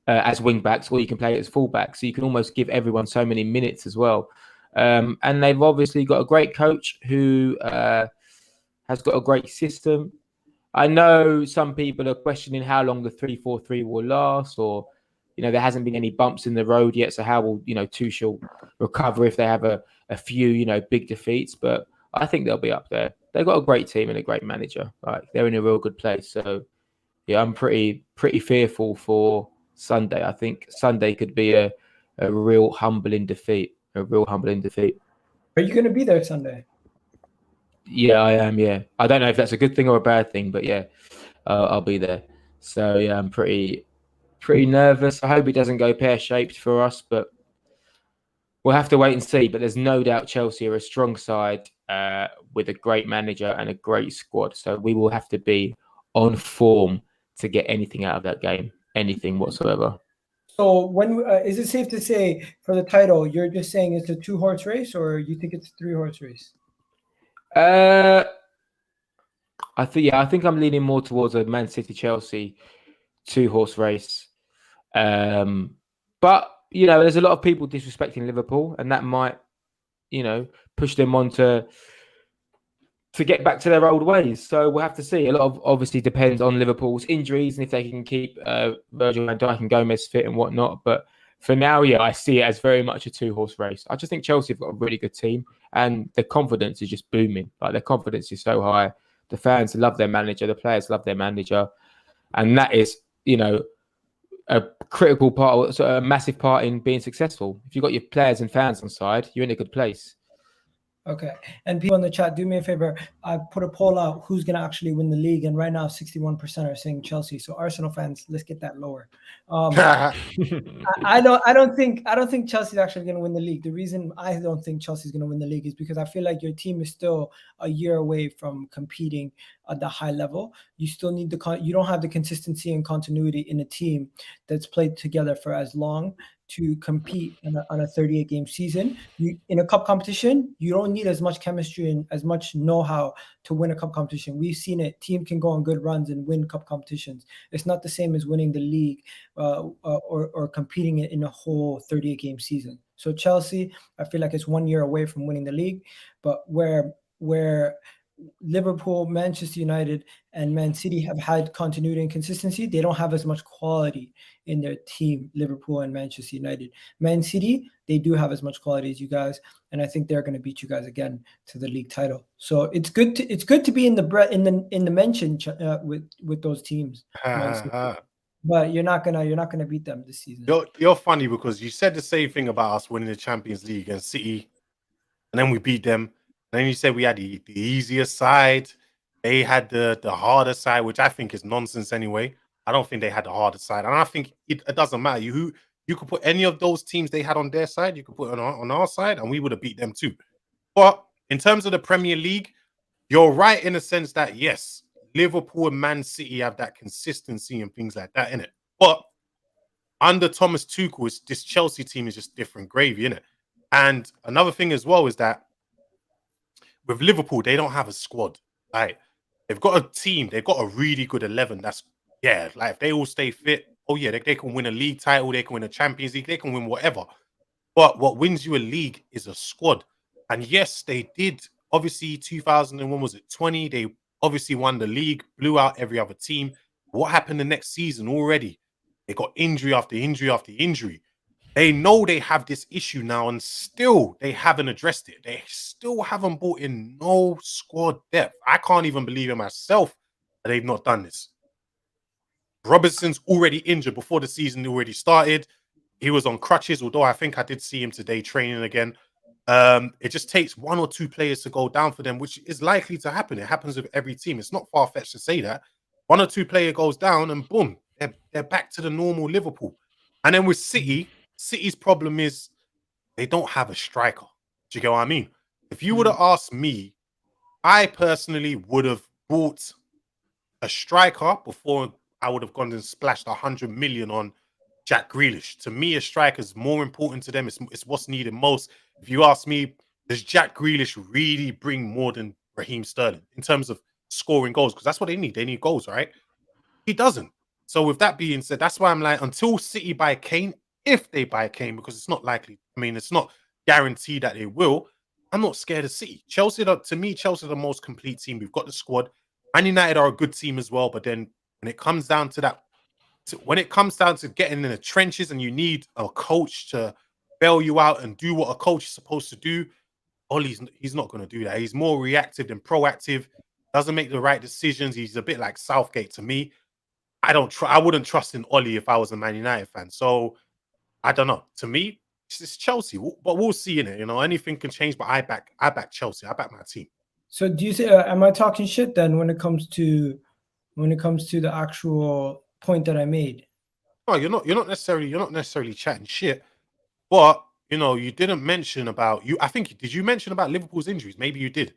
as wing backs, or you can play it as full backs, so you can almost give everyone so many minutes as well. And they've obviously got a great coach who has got a great system. I know some people are questioning how long the 3-4-3 will last, or there hasn't been any bumps in the road yet. So how will Tuchel recover if they have a few big defeats? But I think they'll be up there. They've got a great team and a great manager. They're in a real good place. So yeah, I'm pretty fearful for Sunday. I think Sunday could be a real humbling defeat. Are you going to be there Sunday? Yeah, I am. Yeah, I don't know if that's a good thing or a bad thing, but yeah, I'll be there. So yeah, I'm pretty nervous. I hope it doesn't go pear-shaped for us, but we'll have to wait and see. But there's no doubt Chelsea are a strong side with a great manager and a great squad. So we will have to be on form to get anything out of that game, anything whatsoever. So when is it safe to say for the title, you're just saying it's a 2-horse race, or you think it's a 3-horse race? I think I'm leaning more towards a Man City Chelsea 2-horse race. But there's a lot of people disrespecting Liverpool, and that might push them on to get back to their old ways. So we'll have to see. A lot of obviously depends on Liverpool's injuries and if they can keep Virgil van Dijk and Gomez fit and whatnot. But for now, yeah, I see it as very much a 2-horse race. I just think Chelsea have got a really good team, and their confidence is just booming. Their confidence is so high. The fans love their manager. The players love their manager. And that is, a critical part, a massive part in being successful. If you've got your players and fans on side, you're in a good place. Okay. And people in the chat, do me a favor. I put a poll out who's going to actually win the league. And right now, 61% are saying Chelsea. So Arsenal fans, let's get that lower. I don't think Chelsea's actually going to win the league. The reason I don't think Chelsea's going to win the league is because I feel like your team is still a year away from competing at the high level. You still need you don't have the consistency and continuity in a team that's played together for as long to compete on a 38-game season. In a cup competition, you don't need as much chemistry and as much know-how to win a cup competition. We've seen it. Team can go on good runs and win cup competitions. It's not the same as winning the league or competing in a whole 38-game season. So Chelsea, I feel like it's 1 year away from winning the league, but where Liverpool, Manchester United, and Man City have had continuity and consistency, they don't have as much quality in their team, Liverpool and Manchester United. Man City, they do have as much quality as you guys, and I think they're going to beat you guys again to the league title. So it's good to be in the mention with those teams. But you're not gonna beat them this season. You're funny because you said the same thing about us winning the Champions League and City, and then we beat them. Then you said we had the easier side. They had the harder side, which I think is nonsense anyway. I don't think they had the harder side. And I think it doesn't matter. You could put any of those teams they had on their side, you could put it on our side, and we would have beat them too. But in terms of the Premier League, you're right in the sense that, yes, Liverpool and Man City have that consistency and things like that, innit? But under Thomas Tuchel, this Chelsea team is just different gravy, innit? And another thing as well is that with Liverpool, they don't have a squad. They've got a team. They've got a really good 11. If they all stay fit, they can win a league title. They can win a Champions League. They can win whatever. But what wins you a league is a squad. And yes, they did. Obviously, 2001, was it 20? They obviously won the league, blew out every other team. What happened the next season already? They got injury after injury after injury. They know they have this issue now, and still they haven't addressed it. They still haven't brought in no squad depth. I can't even believe it myself that they've not done this. Robertson's already injured before the season already started. He was on crutches, although I think I did see him today training again. It just takes one or two players to go down for them, which is likely to happen. It happens with every team. It's not far-fetched to say that. One or two player goes down and boom, they're back to the normal Liverpool. And then with City, City's problem is they don't have a striker. Do you get what I mean? If you would have asked me, I personally would have bought a striker before I would have gone and splashed 100 million on Jack Grealish. To me, a striker is more important to them. It's what's needed most. If you ask me, does Jack Grealish really bring more than Raheem Sterling in terms of scoring goals? Because that's what they need. They need goals, right? He doesn't. So with that being said, that's why I'm like, until City buy Kane, if they buy Kane, because it's not likely. I mean, it's not guaranteed that they will. I'm not scared of City. Chelsea, to me, Chelsea are the most complete team. We've got the squad. Man United are a good team as well. But then when it comes down to that, when it comes down to getting in the trenches and you need a coach to bail you out and do what a coach is supposed to do, he's not going to do that. He's more reactive than proactive. Doesn't make the right decisions. He's a bit like Southgate to me. I wouldn't trust in Ollie if I was a Man United fan. So I don't know. To me, it's Chelsea, but we'll see in it. You know, anything can change. But I back Chelsea. I back my team. So do you say? Am I talking shit then when it comes to the actual point that I made? No, you're not necessarily chatting shit. But you know, you didn't mention about you. I think did you mention about Liverpool's injuries? Maybe you did.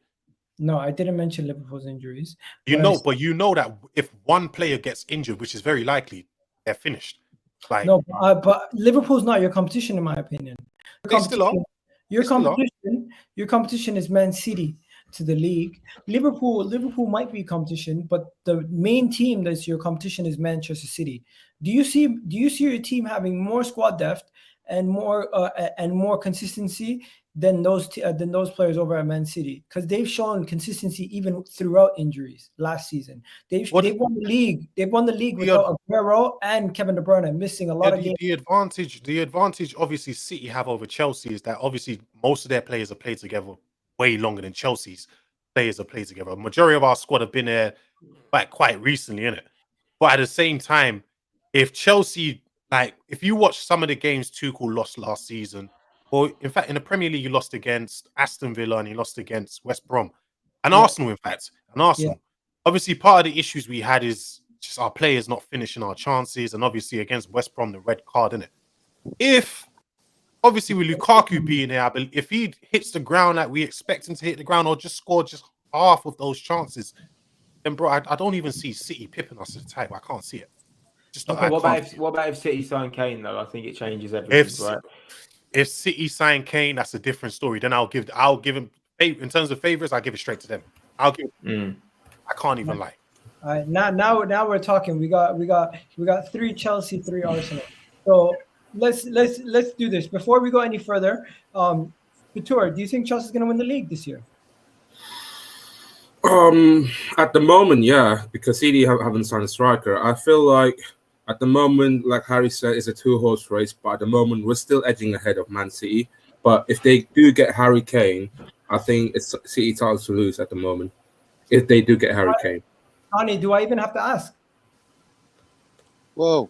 No, I didn't mention Liverpool's injuries. You know that if one player gets injured, which is very likely, they're finished. Like no, but Liverpool's not your competition, in my opinion. Your competition is Man City to the league. Liverpool might be competition, but the main team that's your competition is Manchester City. Do you see your team having more squad depth and more consistency than those players over at Man City? Because they've shown consistency even throughout injuries last season. They've won the league. They've won the league without Aguero and Kevin De Bruyne missing a lot of games. The advantage obviously City have over Chelsea is that obviously most of their players have played together way longer than Chelsea's players have played together. A majority of our squad have been there like quite recently, innit? But at the same time, if Chelsea, like if you watch some of the games Tuchel lost last season, or in fact in the Premier League, you lost against Aston Villa and you lost against West Brom and Arsenal, in fact, and Arsenal. Yeah. Obviously, part of the issues we had is just our players not finishing our chances, and obviously against West Brom, the red card, innit? If obviously with Lukaku being there, if he hits the ground like we expect him to hit the ground, or just score just half of those chances, then bro, I don't even see City pipping us at the time. I can't see it. Just not, what about if City sign Kane though? I think it changes everything, right? If City sign Kane, that's a different story. Then I'll give him in terms of favorites. I'll give it straight to them. I can't even lie. All right, now we're talking. We got 3 Chelsea, 3 Arsenal. So let's do this before we go any further. Couture, do you think Chelsea's going to win the league this year? At the moment, yeah, because City haven't signed a striker. I feel like at the moment, like Harry said, it's a 2-horse race. But at the moment, we're still edging ahead of Man City. But if they do get Harry Kane, I think it's City titles to lose at the moment. If they do get Harry Kane. Tony, do I even have to ask? Whoa.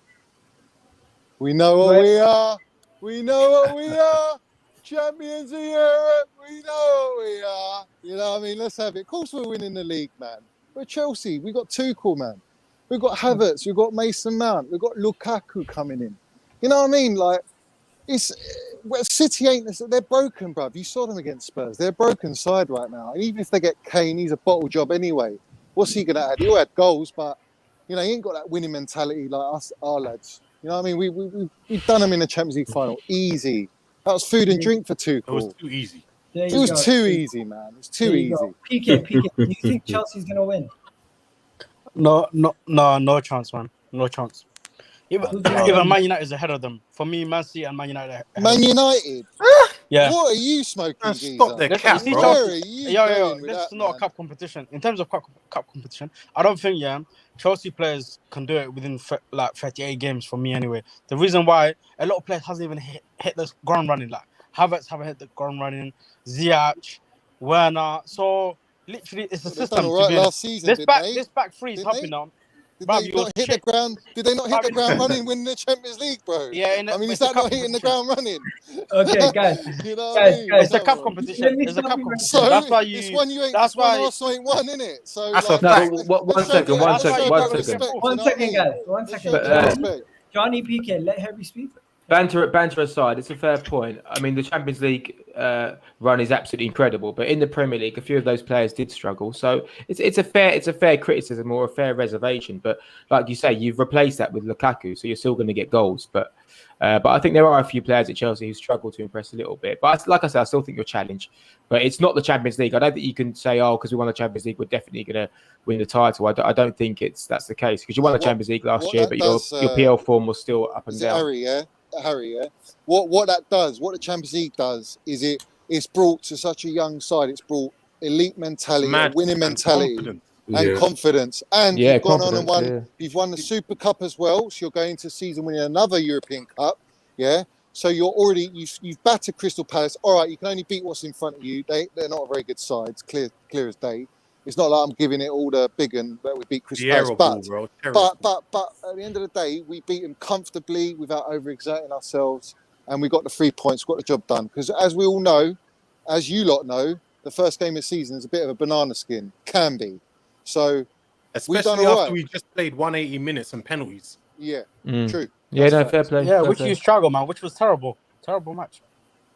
We know what we are. We know what we are. Champions of Europe. We know what we are. You know what I mean? Let's have it. Of course we're winning the league, man. We're Chelsea. We got Tuchel, man. We've got Havertz. We've got Mason Mount. We've got Lukaku coming in. You know what I mean? Like, City they're broken, bruv. You saw them against Spurs. They're a broken side right now. And even if they get Kane, he's a bottle job anyway. What's he going to add? He'll add goals, but, you know, he ain't got that winning mentality like us, our lads. You know what I mean? We've done them in the Champions League final. Easy. That was food and drink for Tuchel. It was too easy. It was too easy, man. It was too easy. PK, do you think Chelsea's going to win? No chance, man. No chance. Even Man United is ahead of them. For me, Man City and Man United. Man United? Yeah. What are you smoking, Stop their cap, bro. Where are you This is not a cup competition. In terms of cup competition, I don't think Chelsea players can do it within 38 games for me anyway. The reason why a lot of players hasn't even hit the ground running. Like Havertz haven't hit the ground running. Ziyech, Werner. So literally, it's a system. Right last season, this back three is helping them. Did they not hit the ground? Did they not hit the ground running, win the Champions League, bro? Yeah, I mean, is that not hitting the ground running? Okay, guys. You know what I mean? It's a cup competition. It's a cup competition. So that's why you. It's one you ain't. That's why Arsenal ain't won, innit? So that's like, one second. One second, guys. 1 second. Johnny PK, let Harry speak. Banter aside, it's a fair point. I mean, the Champions League run is absolutely incredible, but in the Premier League, a few of those players did struggle. So it's a fair criticism or a fair reservation. But like you say, you've replaced that with Lukaku, so you're still going to get goals. But I think there are a few players at Chelsea who struggle to impress a little bit. But like I said, I still think you're challenged. But it's not the Champions League. I don't think you can say, oh, because we won the Champions League, we're definitely going to win the title. I don't think that's the case, because you won the Champions League last year, but your PL form was still up and down. Harry, what that does, what the Champions League does, is it's brought to such a young side. It's brought elite mentality, winning mentality, and confidence. And you've gone on and won. Yeah. You've won the Super Cup as well, so you're going to season winning another European Cup. Yeah. So you're already you've battered Crystal Palace. All right, you can only beat what's in front of you. They're not a very good side. It's clear as day. It's not like I'm giving it all the big un that we beat Crystal Palace. But at the end of the day, we beat them comfortably without overexerting ourselves, and we got the 3 points, got the job done. Because as we all know, as you lot know, the first game of the season is a bit of a banana skin. Can be. So especially after we just played 180 minutes and penalties. Yeah, true. Yeah, no, fair play. Yeah, fair which play. you struggle, man. Which was terrible match.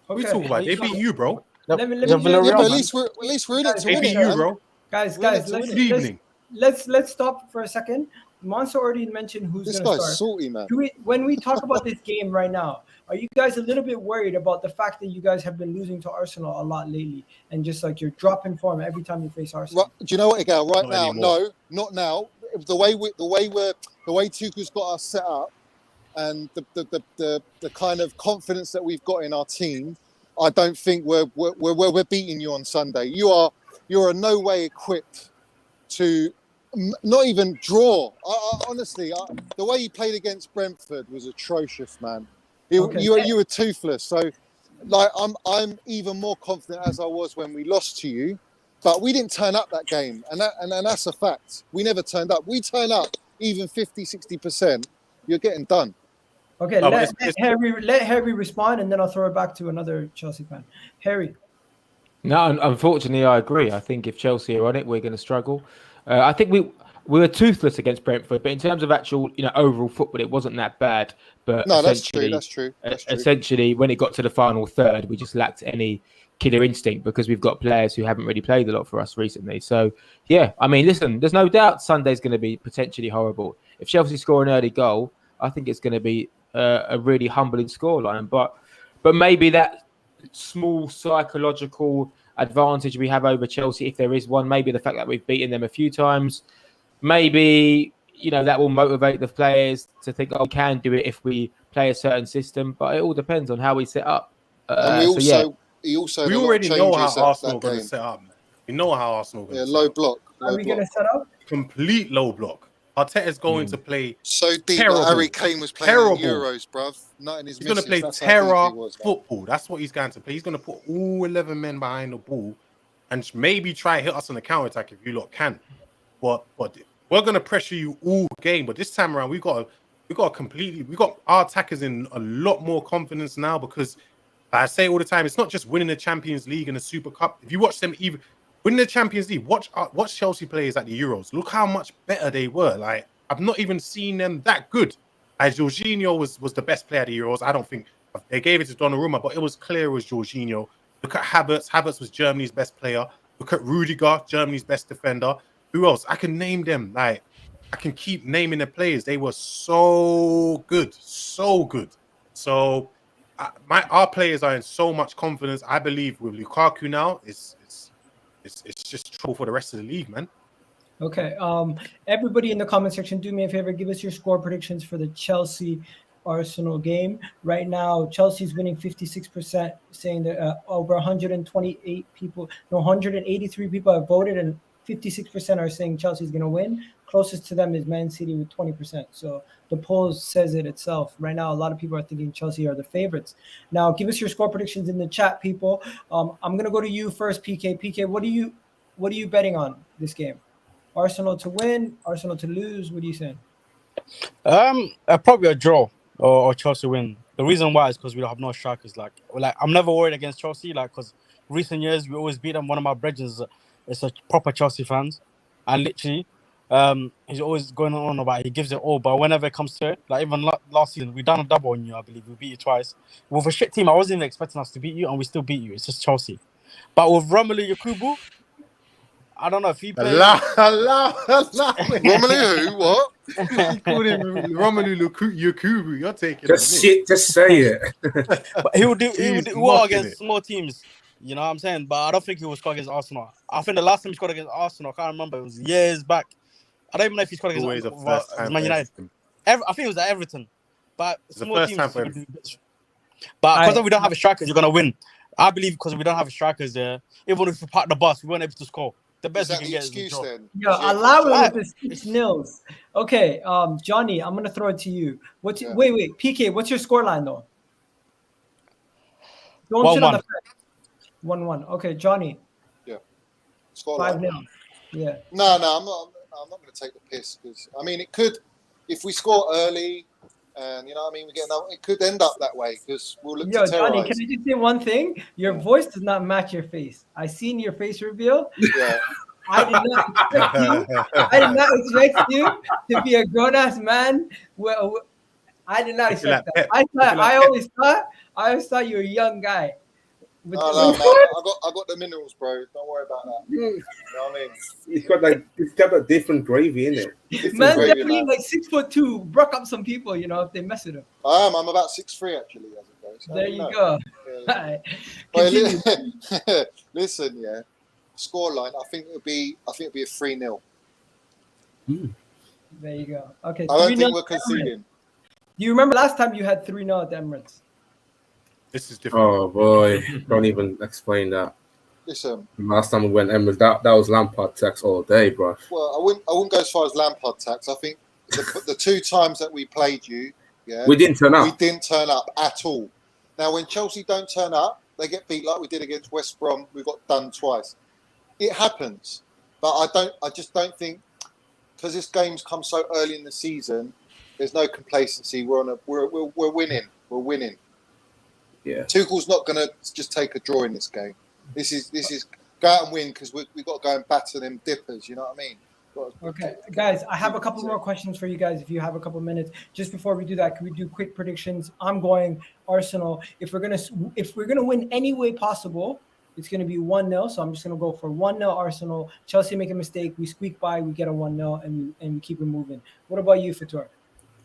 What are you talking about? They beat you, bro. But at least we're in it to They win beat it, you, man. bro. Guys, let's stop for a second. Monster already mentioned who's This going to guy's start. salty, man. When we talk about this game right now, are you guys a little bit worried about the fact that you guys have been losing to Arsenal a lot lately, and just like you're dropping form every time you face Arsenal? Do you know what, Odegaard? Right Not now, anymore. no, not now. The way Tuchel's got us set up, and the kind of confidence that we've got in our team, I don't think we're beating you on Sunday. You're in no way equipped to not even draw. Honestly, the way you played against Brentford was atrocious, man. You were toothless. So, like, I'm even more confident as I was when we lost to you, but we didn't turn up that game, and that's a fact. We never turned up. We turn up even 50-60%. You're getting done. Okay, let Harry respond, and then I'll throw it back to another Chelsea fan. Harry. No, unfortunately, I agree. I think if Chelsea are on it, we're going to struggle. I think we were toothless against Brentford, but in terms of actual, overall football, it wasn't that bad. But no, that's true. Essentially, when it got to the final third, we just lacked any killer instinct because we've got players who haven't really played a lot for us recently. So, yeah, I mean, listen, there's no doubt Sunday's going to be potentially horrible. If Chelsea score an early goal, I think it's going to be a really humbling scoreline. But maybe that small psychological advantage we have over Chelsea, if there is one, maybe the fact that we've beaten them a few times, maybe that will motivate the players to think, we can do it if we play a certain system. But it all depends on how we set up. And we already know how Arsenal are going to set up, man. We know how Arsenal are going to set up. Low block. Are we going to set up? Complete low block. Arteta's going to play so deep. Terrible. Harry Kane was playing in Euros, bruv. Not in his. He's going to play terror football. That's what he's going to play. He's going to put all 11 men behind the ball and maybe try hit us on the counter attack if you lot can. But we're going to pressure you all game. But this time around, we got our attackers in a lot more confidence now, because I say all the time, it's not just winning the Champions League and the Super Cup. If you watch them even winning the Champions League, watch Chelsea players at the Euros. Look how much better they were. Like, I've not even seen them that good. Jorginho was the best player at the Euros. I don't think they gave it to Donnarumma, but it was clear it was Jorginho. Look at Havertz. Havertz was Germany's best player. Look at Rudiger, Germany's best defender. Who else? I can name them. Like, I can keep naming the players. They were so good, so good. So our players are in so much confidence. I believe with Lukaku now, it's just trouble for the rest of the league, man. Okay. Everybody in the comment section, do me a favor. Give us your score predictions for the Chelsea-Arsenal game. Right now, Chelsea's winning 56%, saying that over 183 people have voted, and 56% are saying Chelsea's going to win. Closest to them is Man City with 20%. So the poll says it itself. Right now, a lot of people are thinking Chelsea are the favorites. Now, give us your score predictions in the chat, people. I'm going to go to you first, PK. PK, what are you betting on this game? Arsenal to win, Arsenal to lose. What are you saying? Probably a draw or Chelsea win. The reason why is because we don't have no strikers. Like I'm never worried against Chelsea. Like, because recent years we always beat them. One of my brethren is a proper Chelsea fans, and literally He's always going on about he gives it all, but whenever it comes to it, like even last season, we done a double on you, I believe. We beat you twice. With a shit team, I wasn't even expecting us to beat you, and we still beat you. It's just Chelsea. But with Romelu Lukaku, I don't know if he plays. Romelu who? What? You called him Romelu Lukaku. You're taking Just say it. But he would do He's well mocking against it. small teams. You know what I'm saying? But I don't think he will score against Arsenal. I think the last time he scored against Arsenal, I can't remember. It was years back. I don't even know if he scored Always against a first time Man for United. everything. I think it was at Everton. But It's the small first teams, time for he can do bits. But because Aye. we don't have a strikers, you're gonna win. I believe because we don't have a strikers there, even if we park the bus, we weren't able to score. The Is best we that can the get is a excuse draw. then? Yo, Is your allow it excuse- with the 6-0. Okay, Johnny, I'm gonna throw it to you. Yeah. Wait, PK, what's your scoreline though? Don't shit on 1-1. the fact. 1-1. Okay, Johnny, Scoreline? 5-0. Yeah. No, I'm not going to take the piss because I mean it could, if we score early, and you know what I mean, we get another, it could end up that way because we'll look Yo, to Johnny, terrorize. can I just say one thing? Your voice does not match your face. I seen your face reveal. Yeah, I did not expect you. I did not expect you to be a grown ass man. Well, I did not Looking like expect that. Pep. I always thought you were a young guy. With- no, man, I got the minerals, bro. Don't worry about that. You know what I mean? He's got a different gravy in it. Different Man's gravy, definitely man. like 6'2", broke up some people, you know, if they mess with him. I'm about 6'3" actually, as it goes. So, There you know. go. Yeah. Alright. Wait, Continue. listen, yeah. Scoreline, I think it'll be a 3-0. There you go. Okay. I don't 3-0 think we're at the Emirates. conceding. Do you remember last time you had 3-0 at the Emirates? This is different. Oh boy, don't even explain that. Listen, Last time we went Emirates, that was Lampard tax all day, bro. well, I wouldn't go as far as Lampard tax. I think the 2 times that we played you, yeah, We didn't turn we up. didn't turn up at all. Now, when Chelsea don't turn up, they get beat like we did against West Brom. We got done twice. It happens, but I just don't think because this game's come so early in the season. There's no complacency. We're winning. We're winning. Yeah. Tuchel's not going to just take a draw in this game. This is go out and win because we've got to go and batter them dippers. You know what I mean? Okay, guys, I have a couple more questions for you guys. If you have a couple minutes, just before we do that, can we do quick predictions? I'm going Arsenal. If we're gonna win any way possible, it's gonna be 1-0. So I'm just gonna go for 1-0 Arsenal. Chelsea make a mistake, we squeak by, we get a 1-0, and we keep it moving. What about you, Fatur?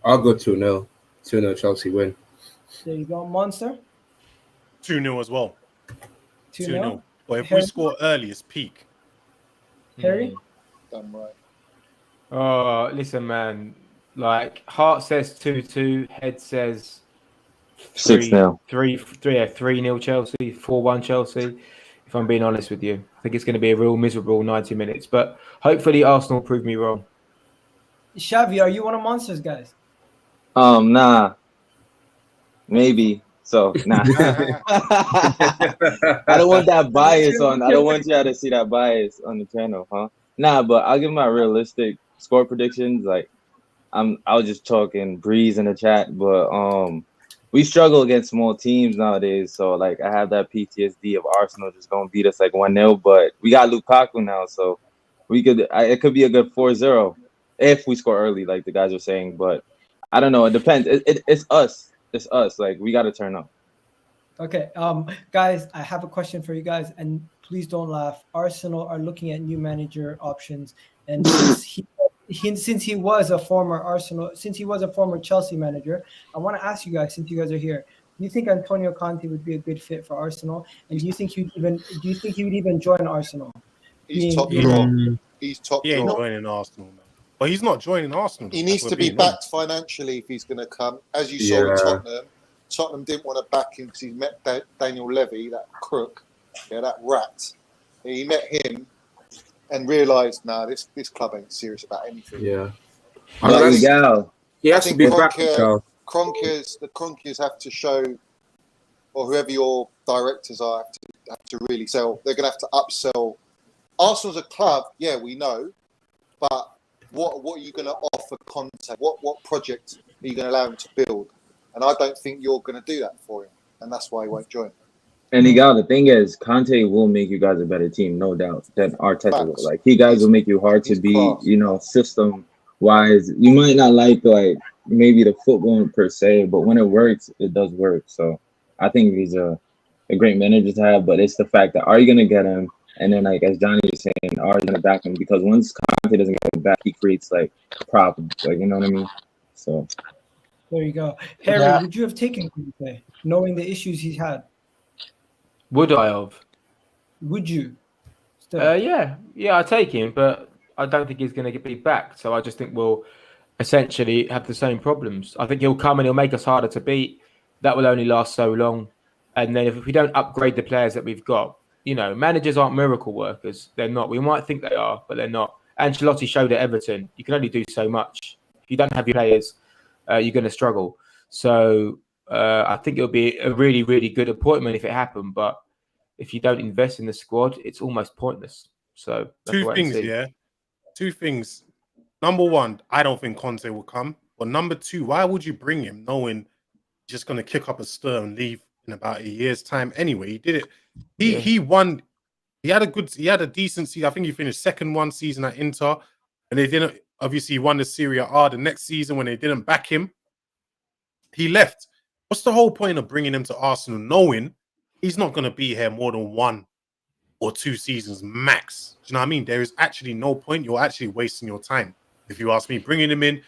I'll go 2-0. 2-0 Chelsea win. There you go, Monster. 2-0 as well. 2-0. But if Harry? we score early, it's peak. Harry. Damn right. Oh, listen, man. Like, heart says 2-2, head says 6-0. 3-0 Chelsea, 4-1 Chelsea. If I'm being honest with you, I think it's going to be a real miserable 90 minutes. But hopefully, Arsenal prove me wrong. Xavi, are you one of Monster's guys? Nah. Maybe. So, nah. I don't want that bias on. I don't want y'all to see that bias on the channel, huh? Nah, but I'll give my realistic score predictions. Like, I was just talking breeze in the chat, but we struggle against small teams nowadays. So, like, I have that PTSD of Arsenal just gonna beat us like 1-0. But we got Lukaku now, so it could be a good 4-0 if we score early, like the guys are saying. But I don't know. It depends. It's us. It's us. Like, we got to turn up. Okay, guys, I have a question for you guys, and please don't laugh. Arsenal are looking at new manager options, and since he was a former Chelsea manager, I want to ask you guys, since you guys are here, do you think Antonio Conte would be a good fit for Arsenal? And do you think he would even join Arsenal? He's top draw. He's top He ain't draw. joining Arsenal, man. But he's not joining Arsenal. He needs to be backed financially if he's going to come. As you saw with Tottenham, Tottenham didn't want to back him because he met Daniel Levy, that crook, that rat. He met him and realised, this club ain't serious about anything. Yeah. He has to be back. The Kroenkes have to show, or whoever your directors are, have to really sell. They're going to have to upsell. Arsenal's a club, yeah, we know, but what are you going to offer Conte? What project are you going to allow him to build? And I don't think you're going to do that for him, and that's why he won't join. And the thing is, Conte will make you guys a better team, no doubt, than Arteta will. Facts. Like, he guys will make you hard to He's beat, class. you know, system-wise. You might not like maybe the football per se, but when it works, it does work. So I think he's a great manager to have, but it's the fact that are you going to get him? And then, like, as Johnny was saying, are you going to back him? Because once Conte doesn't get him back, he creates, like, problems. Like, you know what I mean? So There you go. Harry, would you have taken Conte, knowing the issues he's had? Would I have? Would you? Still? Yeah, I take him, but I don't think he's going to be back. So I just think we'll essentially have the same problems. I think he'll come and he'll make us harder to beat. That will only last so long. And then if we don't upgrade the players that we've got, you know, managers aren't miracle workers. They're not. We might think they are, but they're not. Ancelotti showed at Everton, you can only do so much. If you don't have your players, you're going to struggle. So I think it'll be a really, really good appointment if it happened. But if you don't invest in the squad, it's almost pointless. So Two things. Number one, I don't think Conte will come. But number two, why would you bring him knowing he's just going to kick up a stir and leave in about a year's time? Anyway, he did it. He won. He had a decent season. I think he finished second one season at Inter, and they didn't. Obviously, he won the Serie A the next season when they didn't back him. He left. What's the whole point of bringing him to Arsenal, knowing he's not going to be here more than 1 or 2 seasons max? Do you know what I mean? There is actually no point. You're actually wasting your time, if you ask me. Bringing him in,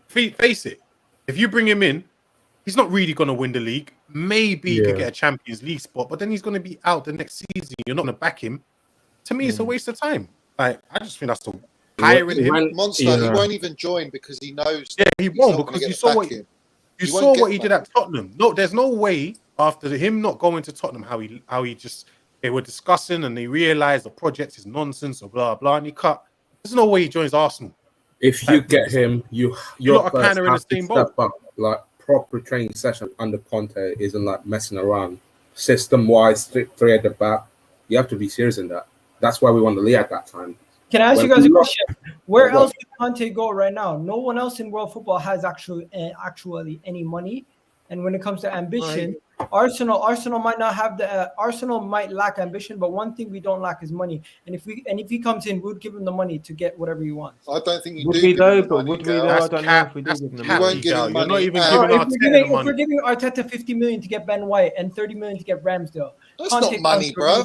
face it. If you bring him in, he's not really going to win the league. Maybe he could get a Champions League spot, but then he's going to be out the next season. You're not going to back him. To me, it's a waste of time. Like, I just think that's the hiring him. Monster, he won't even join because he knows. Yeah, he won't, because you saw what he did at Tottenham. No, there's no way after him not going to Tottenham how he just, they were discussing and they realized the project is nonsense or blah blah, and he cut. There's no way he joins Arsenal. If you get him, you're kind of in the same boat. Like proper training session under Conte isn't like messing around. System wise, three at the back. You have to be serious in that. That's why we won the league at that time. Can I ask you guys a question? Where else would Conte go right now? No one else in world football has actually any money. And when it comes to ambition, Arsenal might not have the Arsenal might lack ambition, but one thing we don't lack is money. And if he comes in, we'd give him the money to get whatever he wants. I don't think you would do. We though? But would we though? I don't know if we do give him the money. You won't give him money. You're not even giving If we're giving Arteta 50 million to get Ben White and 30 million to get Ramsdale, that's not money, bro.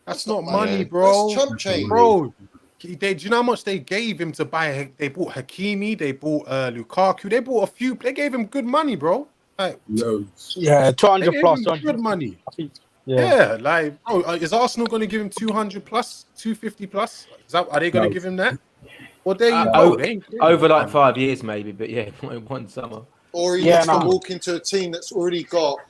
That's not money, bro. That's chump change, bro. Do you know how much they gave him to buy? They bought Hakimi, they bought Lukaku, they bought a few. They gave him good money, bro. Like, loads. Yeah, 200 plus. Good money. Yeah, like, bro, is Arsenal going to give him 200 plus, 250 plus? Are they going to give him that? Well, there you go. Over like 5 years, maybe, but yeah, one summer. Or he needs to walk into a team that's already got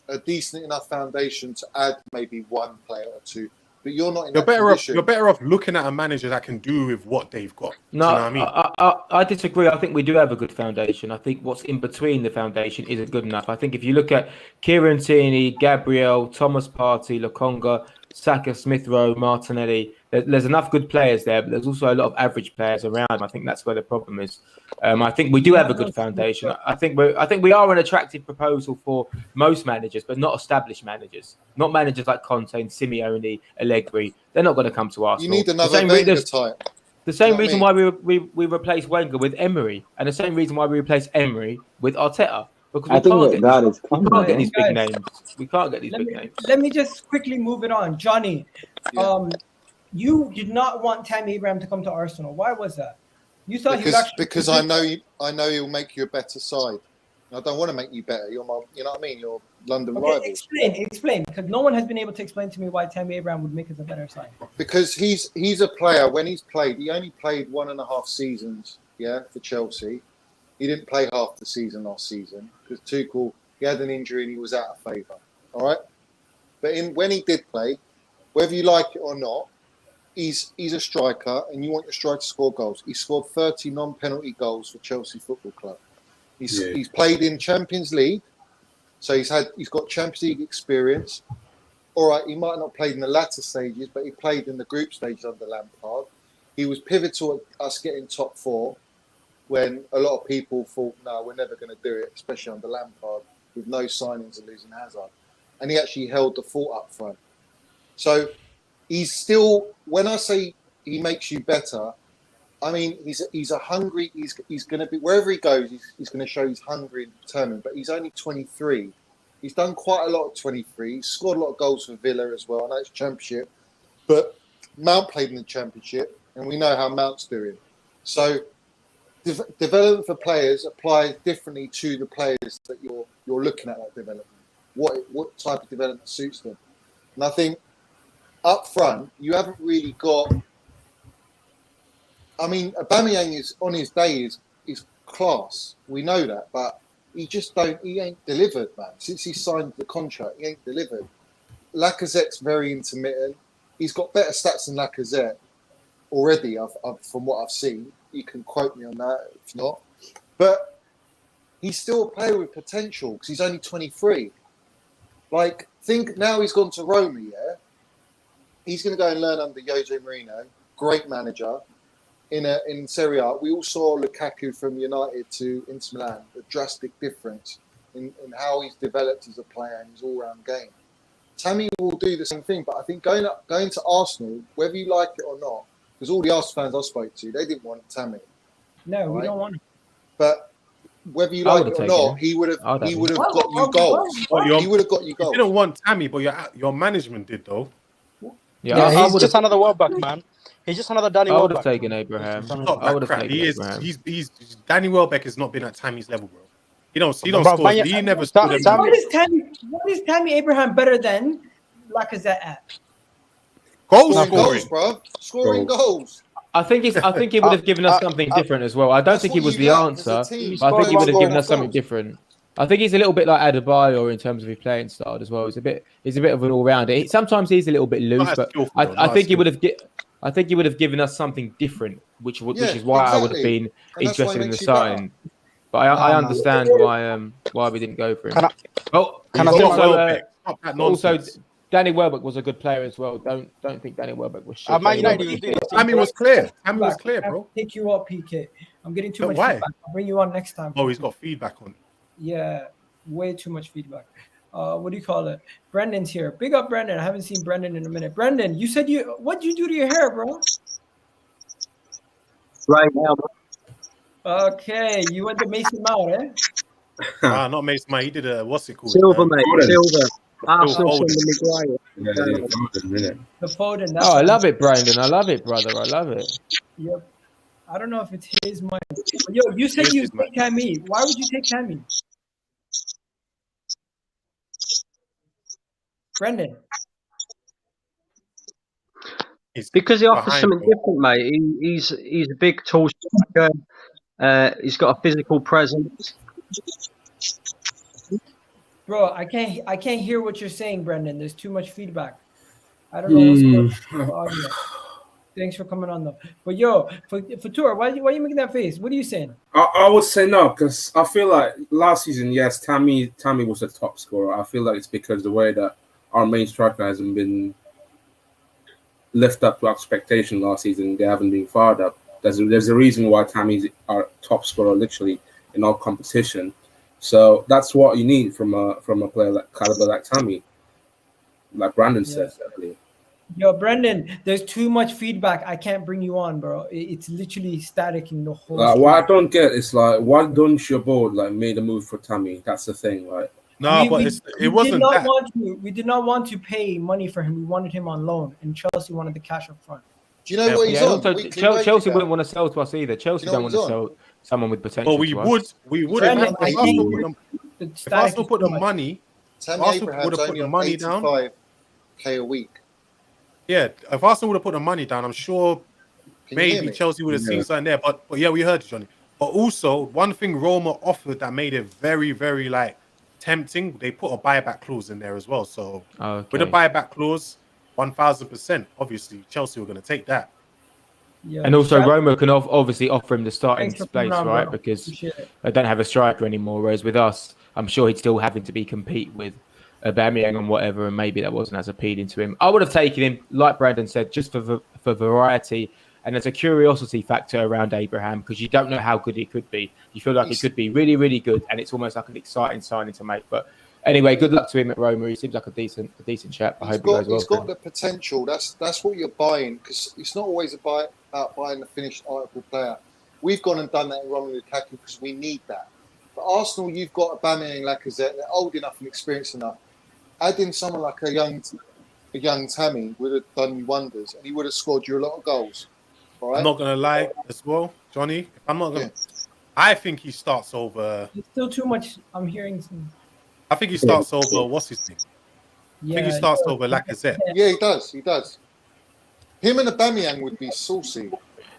a decent enough foundation to add maybe one player or two. But you're not in that position. You're better off looking at a manager that can do with what they've got. No, you know what I mean? I disagree. I think we do have a good foundation. I think what's in between the foundation isn't good enough. I think if you look at Kieran Tierney, Gabriel, Thomas Partey, Lokonga, Saka, Smith Rowe, Martinelli, there's enough good players there, but there's also a lot of average players around. I think that's where the problem is. I think we do have a good foundation. I think we are an attractive proposal for most managers, but not established managers. Not managers like Conte and Simeone, Allegri. They're not going to come to Arsenal. You need another Wenger type. The same reason why we replaced Wenger with Emery, and the same reason why we replaced Emery with Arteta. Because we can't get these big names. We can't get these big names. Let me just quickly move it on. Johnny, you did not want Tammy Abraham to come to Arsenal. Why was that? You thought because I know he'll make you a better side. I don't want to make you better. You're my, you know what I mean? You're London rival. Explain, because no one has been able to explain to me why Tammy Abraham would make us a better side. Because he's a player. When he's played, he only played 1.5 seasons. For Chelsea. He didn't play half the season last season because Tuchel, he had an injury and he was out of favour. All right, but when he did play, whether you like it or not, he's a striker, and you want your striker to score goals. He scored 30 non-penalty goals for Chelsea Football Club. He's played in Champions League, so he's got Champions League experience. All right, he might not have played in the latter stages, but he played in the group stages under Lampard. He was pivotal at us getting top 4. When a lot of people thought, no, we're never going to do it, especially under Lampard, with no signings and losing Hazard. and he actually held the fort up front. So he's still, when I say he makes you better, I mean he's a hungry. He's going to be wherever he goes. He's going to show he's hungry and determined. But he's only 23. He's done quite a lot at 23. He's scored a lot of goals for Villa as well. I know it's Championship, but Mount played in the Championship, and we know how Mount's doing. So development for players applies differently to the players that you're looking at that development. What type of development suits them? And I think up front, you haven't really got. I mean, Aubameyang is on his day is class. We know that, but he ain't delivered, man. Since he signed the contract, he ain't delivered. Lacazette's very intermittent. He's got better stats than Lacazette already. From what I've seen, you can quote me on that if not. But he's still a player with potential because he's only 23. Like, think now he's gone to Roma, yeah? He's going to go and learn under Jose Mourinho, great manager. In Serie A, we all saw Lukaku from United to Inter Milan, a drastic difference in how he's developed as a player and his all-round game. Tammy will do the same thing, but I think going to Arsenal, whether you like it or not, because all the Arsenal fans I spoke to, they didn't want Tammy. No, right? We don't want him. But whether you like it or not, he would have got you goals. He would have got you goals. You didn't want Tammy, but your management did though. Yeah, he's just another Welbeck, man. He's just another Danny Welbeck. I would have taken Abraham. I would have taken Abraham. He's Danny Welbeck has not been at Tammy's level, bro. He don't score. He never scored. What is Tammy Abraham better than Lacazette at? Goals, bro. Scoring goals. I think he would have given us something different as well. I don't think he was the answer, but I think he would have given us something different. I think he's a little bit like Adebayo in terms of his playing style as well. He's a bit of an all-rounder. Sometimes he's a little bit loose, but I think he would have given us something different, which is why I would have been interested in the signing. But I understand why we didn't go for him. Also, Danny Welbeck was a good player as well. Don't think Danny Welbeck was shit. Tammy was clear. Tammy was clear, bro. Pick you up, PK. I'm getting too much feedback. I'll bring you on next time. Oh, he's got feedback on. Yeah, way too much feedback. What do you call it? Brendan's here. Big up, Brendan. I haven't seen Brendan in a minute. Brendan, you said what'd you do to your hair, bro? Right now. Okay, you went to Mason Mount, eh? Not Mason Mount. He did what's it called? Silver, mate. Silver. Arsenal from the Maguire. The Foden. I love it, Brandon. I love it, brother. I love it. Yep. I don't know if it's his mind. Yo, you said you take Tammy. Why would you take Tammy? Brendan. Because he offers something different, mate. He's a big, tall striker. He's got a physical presence. Bro, I can't hear what you're saying, Brendan. There's too much feedback. I don't know what's going on. Thanks for coming on though. But yo, for Tour, why are you making that face? What are you saying? I would say no, because I feel like last season, yes, Tammy was the top scorer. I feel like it's because the way that our main striker hasn't been lifted up to expectation last season. They haven't been fired up. There's a reason why Tammy's our top scorer literally in all competition. So that's what you need from a player like caliber like Tammy. Like Brandon says earlier. Yo, Brendan, there's too much feedback. I can't bring you on, bro. It's literally static in the whole. What I don't get is like, why don't your board like made a move for Tammy? That's the thing, right? No, it wasn't that. We did not want to pay money for him. We wanted him on loan, and Chelsea wanted the cash up front. Do you know what he's on? Also, Chelsea wouldn't want to sell to us either. Chelsea don't want to sell someone with potential. Well, we would. If Arsenal put the money, Arsenal would have put the money down. $85K a week. Yeah, if Arsenal would have put the money down, I'm sure maybe Chelsea would have seen something there. But yeah, we heard you, Johnny. But also, one thing Roma offered that made it very, very tempting. They put a buyback clause in there as well. So with a buyback clause, 1,000%. Obviously, Chelsea were going to take that. Yeah. And also, Roma can obviously offer him the starting place, right? Because they don't have a striker anymore. Whereas with us, I'm sure he'd still having to compete with Aubameyang and whatever, and maybe that wasn't as appealing to him. I would have taken him, like Brandon said, just for variety, and there's a curiosity factor around Abraham because you don't know how good he could be. You feel like he could be really, really good, and it's almost like an exciting signing to make. But Anyway, good luck to him at Roma. He seems like a decent chap. I hope he goes well. He's got the potential. That's what you're buying, because it's not always about buying the finished article player. We've gone and done that in Romelu Lukaku because we need that. But Arsenal, you've got Aubameyang and Lacazette. They're old enough and experienced enough. Adding someone like a young Tammy would have done you wonders, and he would have scored you a lot of goals. All right? I'm not gonna lie as well, Johnny. If I'm not gonna. I think he starts over. It's still too much. I'm hearing some. I think he starts over. What's his name? I think he starts over Lacazette. Yeah, he does. He does. Him and Aubameyang would be saucy.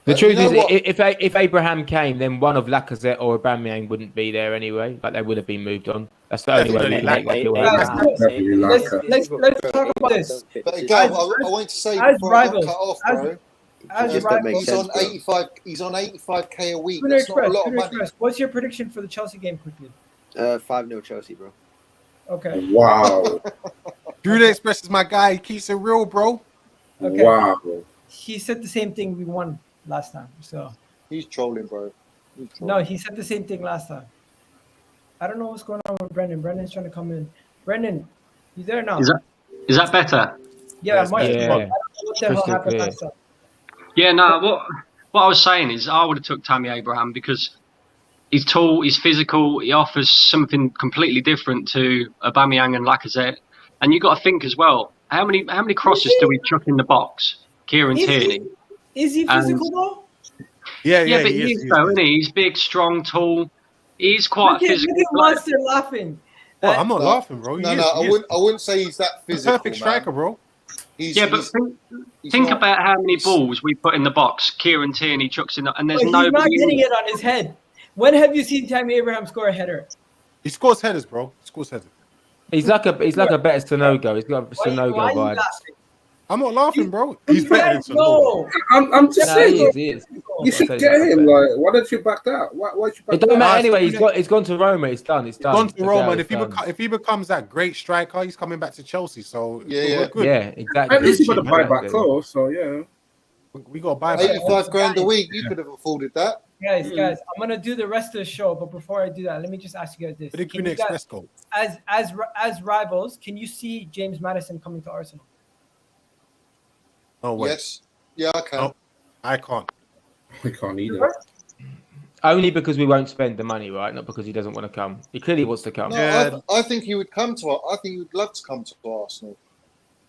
The truth is, if Abraham came, then one of Lacazette or Aubameyang wouldn't be there anyway. Like they would have been moved on. That's the only way we can make that deal happen. Let's talk about this. But again, I want to say as before I got rivals, cut off, bro. He's on 85k a week. That's not a lot of money. What's your prediction for the Chelsea game, quickly? 5-0 Chelsea, bro. Okay. Wow. Drew the Express is my guy. He keeps it real, bro. Okay. Wow. He said the same thing we won last time. So he's trolling, bro. No, he said the same thing last time. I don't know what's going on with Brendan. Brendan's trying to come in. Brendan, you there now? Is that better? Yeah, much. Yeah. I don't know what the hell happened last time. Yeah, no. What I was saying is, I would have took Tammy Abraham because he's tall, he's physical, he offers something completely different to Aubameyang and Lacazette. And you got to think as well, how many crosses do we chuck in the box? Kieran Tierney. Is he physical though? Yeah, but he is though, isn't he? He's big, strong, tall. He's quite physical. Look at Monster laughing. Well, I'm not laughing, bro. I wouldn't say he's that physical. Perfect striker, bro. Think about how many balls we put in the box. Kieran Tierney chucks in, and there's He's nobody. not getting it on his head. When have you seen Tammy Abraham score a header? He scores headers, bro. He scores headers. He's like a better Sonogo. He's got Sonogo vibes. I'm not laughing, bro. He's better than Sonogo. I'm just saying. He is. You should get him. Like, why don't you back that? Why you back It doesn't that? matter anyway. He's gone to Roma. It's done. It's done. Gone to Roma, and It's if he becomes that great striker, he's coming back to Chelsea. So yeah, good. Yeah, exactly. At least you got to buy back clothes. So yeah, we got to buy back 85 grand a week. You could have afforded that. Guys, I'm gonna do the rest of the show, but before I do that, let me just ask you guys this: Can you guys, as rivals, can you see James Maddison coming to Arsenal? Oh wait. Yes. Yeah, I can. No, I can't. I can't either. Only because we won't spend the money, right? Not because he doesn't want to come. He clearly wants to come. No, I think he would come to. I think he would love to come to Arsenal.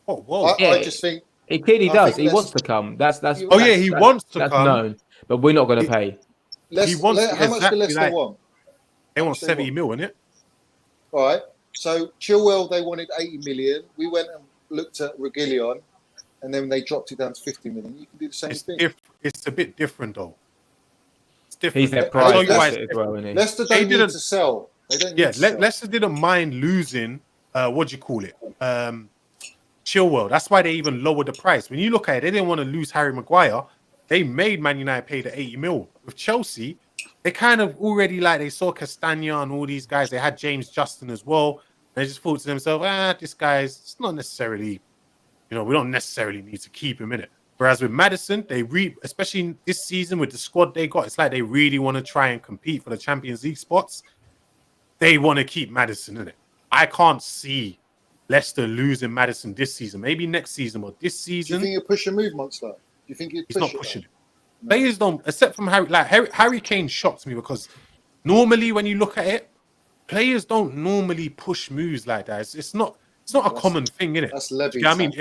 Oh, whoa! I just think he clearly does. He wants to come. That's. Oh yeah, he wants to that's come. Known, but we're not going to pay. He wants how much do Leicester want? They want 70 mil, innit? All right. So Chilwell, they wanted 80 million. We went and looked at Reguilon, and then they dropped it down to 50 million. You can do the same thing. It's a bit different, though. It's different. He's their price as well, isn't he? Leicester don't need to sell. They don't need to sell. Leicester didn't mind losing. What do you call it? Chilwell. That's why they even lowered the price. When you look at it, they didn't want to lose Harry Maguire. They made Man United pay the 80 mil. With Chelsea, they kind of already they saw Castagna and all these guys. They had James Justin as well. They just thought to themselves, this it's not necessarily, we don't necessarily need to keep him in it. Whereas with Maddison, especially this season with the squad they got, it's like they really want to try and compete for the Champions League spots. They want to keep Maddison in it. I can't see Leicester losing Maddison this season. Maybe next season, but this season. Do you think he'll push a move, Monster? Do you think he's not pushing it? Players don't, except from Harry Kane shocked me because normally when you look at it, players don't normally push moves like that. It's not a common thing, innit? That's Levy. I mean,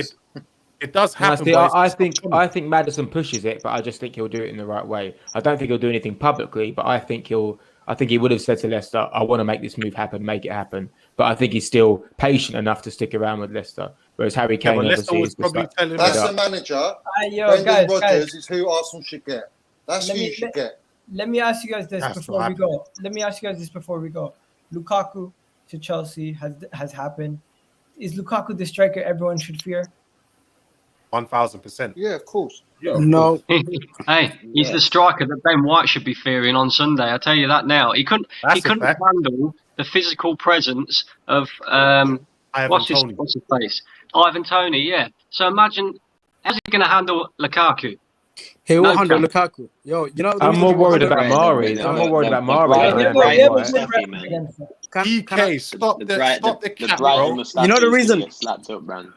it does happen. I think Maddison pushes it, but I just think he'll do it in the right way. I don't think he'll do anything publicly, but I think he would have said to Leicester, "I want to make this move happen, make it happen." But I think he's still patient enough to stick around with Leicester. Whereas Harry Kane obviously is that's the manager. Brendan Rodgers is who Arsenal should get. That's who you should get. Let me ask you guys this before we go. Lukaku to Chelsea has happened. Is Lukaku the striker everyone should fear? 1,000%. Yeah, of course. Yeah, no. Hey, he's the striker that Ben White should be fearing on Sunday. I tell you that now. He couldn't handle the physical presence of what's his face? Ivan Toney, yeah. So imagine how's he going to handle Lukaku? Hey, No 100 cap. Lukaku. Yo, you know, I'm more worried about Brighton- Mari. the- I'm more worried the- about the Mari Brighton- than the I am. Brighton Right? Mustafi, man. PK, stop the The cap, Brighton bro. Mustafi You know the is gonna reason- get slapped up, man.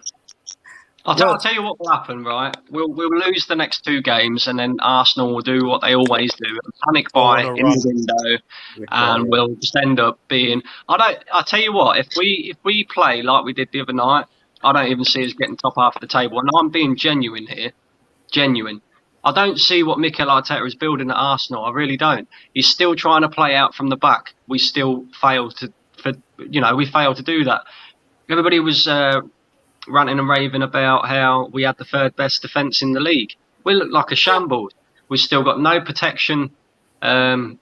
I'll tell you what will happen, right? We'll lose the next 2 games, and then Arsenal will do what they always do and panic Go buy on a in run. the window, and we'll just end up being. I tell you what, if we play like we did the other night, I don't even see us getting top half of the table. And I'm being genuine here, genuine. I don't see what Mikel Arteta is building at Arsenal. I really don't. He's still trying to play out from the back. We still fail to do that. Everybody was ranting and raving about how we had the 3rd best defence in the league. We look like a shambles. We've still got no protection in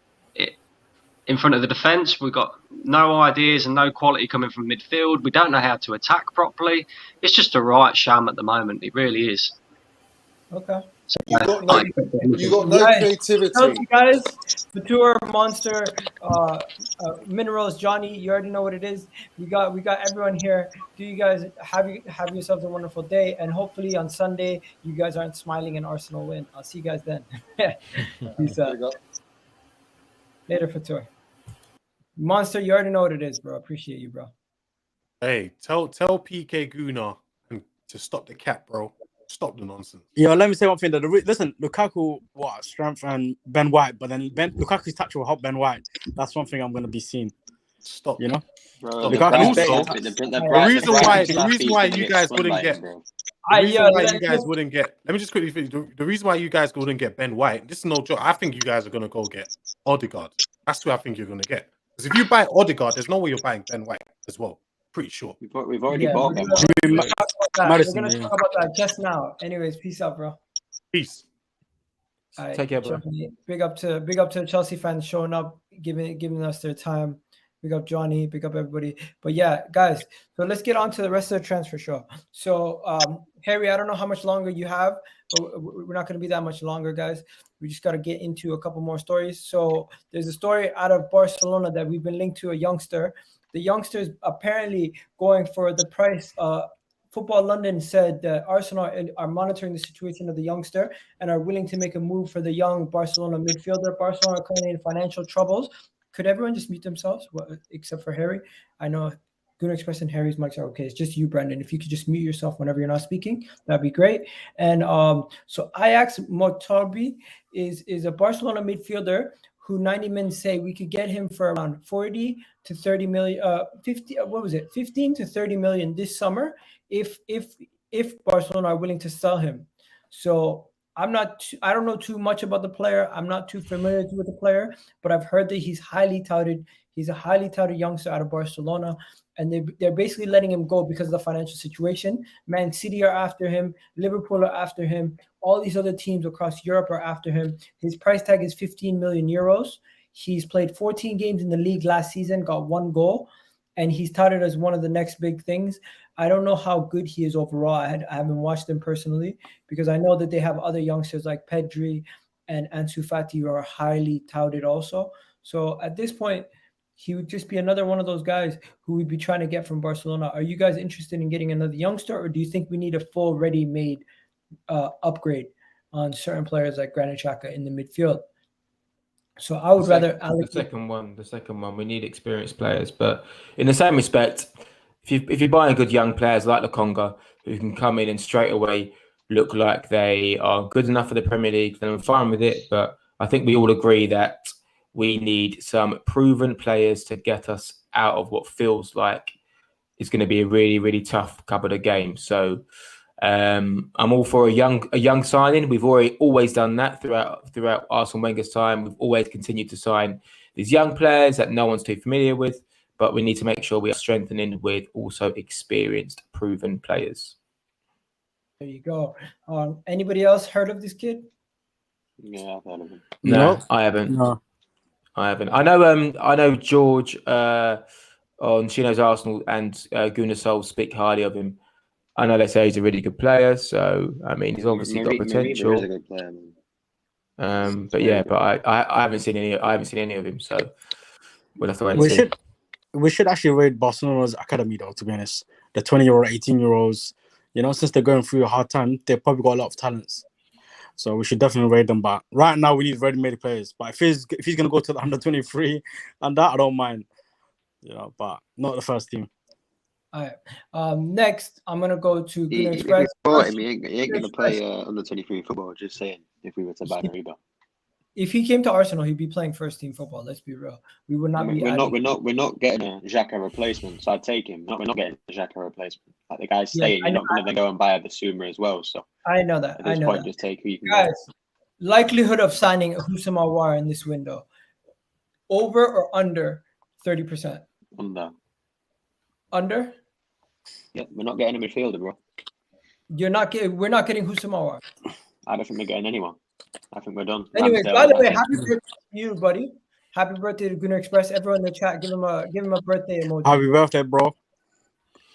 front of the defence. We've got no ideas and no quality coming from midfield. We don't know how to attack properly. It's just a right sham at the moment. It really is. Okay. So, You got no Guys, creativity. Chelsea guys, the tour Monster, Minerals, Johnny. You already know what it is. We got everyone here. Do you guys have yourselves a wonderful day, and hopefully on Sunday you guys aren't smiling and Arsenal win. I'll see you guys then. Peace out. Later for tour. Monster, you already know what it is, bro. Appreciate you, bro. Hey, tell PK Guna to stop the cap, bro. Stop the nonsense. Yo, let me say one thing. Listen, Lukaku, strength and Ben White, but then Lukaku's touch will help Ben White. That's one thing I'm going to be seeing. Stop. You know? Bro, the reason why you guys wouldn't get... Let me just quickly finish. The reason why you guys wouldn't get Ben White, this is no joke. I think you guys are going to go get Odegaard. That's who I think you're going to get. Because if you buy Odegaard, there's no way you're buying Ben White as well. Pretty sure. We've already bought Ben White. We're going Maddison, to talk about that just now. Anyways, peace out, bro. Peace. Right, take care, bro. Big up to the Chelsea fans showing up, giving us their time. Big up Johnny, big up everybody. But yeah, guys, so let's get on to the rest of the transfer show. So Harry, I don't know how much longer you have, but we're not going to be that much longer, guys. We just got to get into a couple more stories. So there's a story out of Barcelona that we've been linked to a youngster. The youngster is apparently going for the price. Football London said that Arsenal are monitoring the situation of the youngster and are willing to make a move for the young Barcelona midfielder. Barcelona are currently in financial troubles. Could everyone just mute themselves, except for Harry? I know Gunnar Express and Harry's mics are okay. It's just you, Brendan. If you could just mute yourself whenever you're not speaking, that'd be great. And so Ilaix Moriba is a Barcelona midfielder who 90 men say we could get him for around 40 to 30 million, 15 to 30 million this summer if Barcelona are willing to sell him. So I don't know too much about the player. I'm not too familiar with the player, but I've heard that he's highly touted. He's a highly touted youngster out of Barcelona, and they're basically letting him go because of the financial situation. Man City are after him. Liverpool are after him. All these other teams across Europe are after him. His price tag is 15 million euros. He's played 14 games in the league last season, got 1 goal, and he's touted as one of the next big things. I don't know how good he is overall. I haven't watched him personally because I know that they have other youngsters like Pedri and Ansu Fati who are highly touted also. So at this point, he would just be another one of those guys who we'd be trying to get from Barcelona. Are you guys interested in getting another youngster, or do you think we need a full ready-made upgrade on certain players like Granit Xhaka in the midfield? So I would rather the second one. We need experienced players, but in the same respect, if you're buying good young players like Lokonga who can come in and straight away look like they are good enough for the Premier League, then I'm fine with it. But I think we all agree that we need some proven players to get us out of what feels like it's going to be a really, really tough couple of games. So I'm all for a young signing. We've always done that throughout Arsene Wenger's time. We've always continued to sign these young players that no one's too familiar with, but we need to make sure we are strengthening with also experienced, proven players. There you go. Anybody else heard of this kid? Yeah, I've heard of him. No, I haven't. No. I haven't. I know George on Chino's Arsenal and Gunnar Sol speak highly of him. I know they say he's a really good player, so I mean he's obviously got potential. Is a good player, man. But I haven't seen any. I haven't seen any of him, so we'll have to wait and see. We should actually rate Barcelona's academy though. To be honest, the 20-year-old, 18-year-olds. You know, since they're going through a hard time, they've probably got a lot of talents. So we should definitely rate them. But right now we need ready-made players. But if he's gonna go to the under-23 and that, I don't mind. But not the first team. All right. Next, I'm gonna go to If Granit we Express. bought him, he ain't gonna play under 23 football. Just saying, if we were to buy Moriba. If he came to Arsenal, he'd be playing first team football. Let's be real. We would not be. We're not getting a Xhaka replacement. So I'd take him. We're not getting a Xhaka replacement. Like the guy's staying. You're not going to then go and buy a Basuma as well. So I know that. At this point, just take who you can. Guys, likelihood of signing Houssem Aouar in this window, over or under 30%? Under. Yeah, we're not getting a midfielder, bro. We're not getting Houssem Aouar. I don't think we're getting anyone. I think we're done. Anyways, by the way, happy birthday to you, buddy. Happy birthday to Granit Express. Everyone in the chat, give him a birthday emoji. Happy birthday, bro.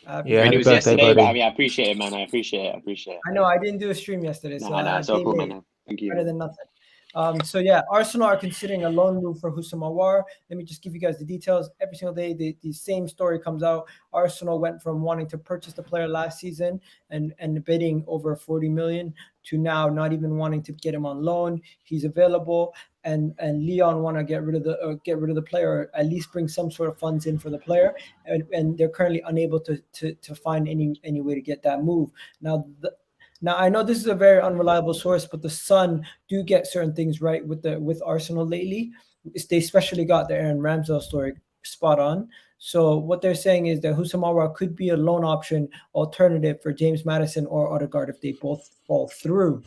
It was yesterday, but I appreciate it, man. I appreciate it. I know I didn't do a stream yesterday, so it's all cool, man. Thank you. Better than nothing. So yeah, Arsenal are considering a loan move for Houssem Aouar. Let me just give you guys the details. Every single day, the same story comes out. Arsenal went from wanting to purchase the player last season and bidding over 40 million to now not even wanting to get him on loan. He's available, and Lyon want to get rid of the player, or at least bring some sort of funds in for the player, and they're currently unable to find any way to get that move. Now I know this is a very unreliable source, but the Sun do get certain things right with Arsenal lately. They especially got the Aaron Ramsdale story spot on. So what they're saying is that Houssem Aouar could be a loan option alternative for James Maddison or Odegaard if they both fall through.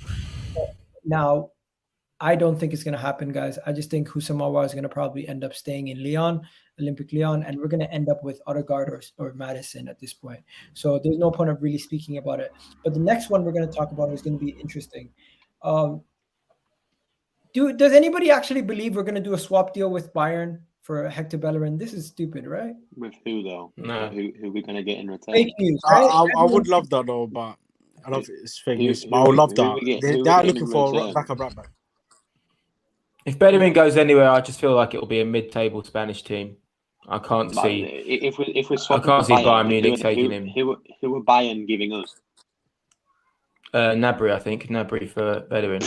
Now, I don't think it's going to happen, guys. I just think Houssem Aouar is going to probably end up staying in Olympic Lyon, and we're going to end up with Odegaard or Maddison at this point. So there's no point of really speaking about it. But the next one we're going to talk about is going to be interesting. Does anybody actually believe we're going to do a swap deal with Bayern for Hector Bellerin? This is stupid, right? With who, though? No. Who we're going to get in return? Fake news, right? I would love that, though, but I don't think it's fake news. But I would love that. They're looking for like a right back. If Bellerin goes anywhere, I just feel like it will be a mid-table Spanish team. I can't see. If we're swapping, I can't see Bayern Munich taking him. Who are Bayern giving us? Gnabry, I think. Gnabry for Bellerin.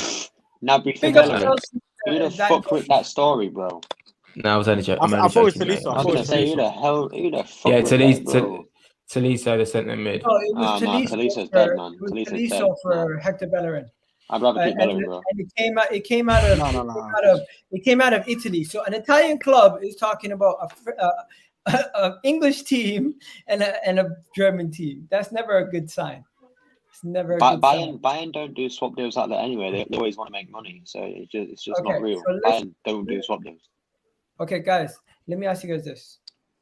Gnabry for Bellerin. Who the fuck with that story, bro? No, I was only joking. I thought it was Tolisso. I was going to say, who the fuck? Yeah, Tolisso, the centre mid. Oh, it was Talisso's dead, man. Tolisso dead. For Hector Bellerin. I'd rather keep Bellerin, bro. And it came out of Italy. So an Italian club is talking about an English team and a German team. That's never a good sign. It's never a good sign. Bayern don't do swap deals like that anyway. They always want to make money, so it's just not real. So Bayern don't do swap deals. Okay, guys, let me ask you guys this.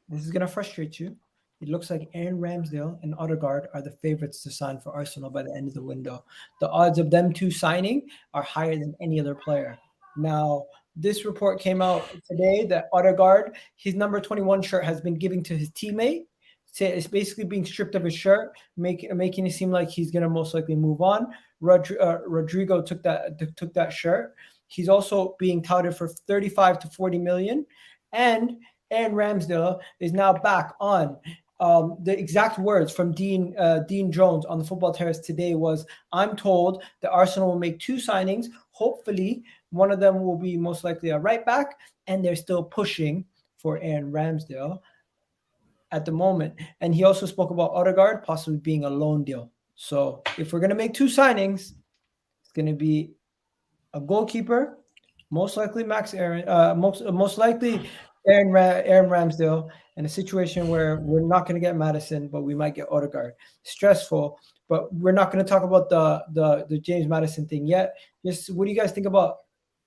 This is gonna frustrate you. It looks like Aaron Ramsdale and Odegaard are the favorites to sign for Arsenal by the end of the window. The odds of them two signing are higher than any other player. Now, this report came out today that Odegaard, his number 21 shirt has been given to his teammate. It's basically being stripped of his shirt, making it seem like he's going to most likely move on. Rodrigo took that shirt. He's also being touted for 35 to 40 million. And Aaron Ramsdale is now back on. The exact words from Dean Jones on the Football Terrace today was, I'm told that Arsenal will make two signings. Hopefully, one of them will be most likely a right back, and they're still pushing for Aaron Ramsdale at the moment. And he also spoke about Odegaard possibly being a loan deal. So if we're going to make two signings, it's going to be a goalkeeper, most likely most likely Aaron Ramsdale, in a situation where we're not going to get Maddison, but we might get Odegaard. Stressful, but we're not going to talk about the James Maddison thing yet. Just what do you guys think about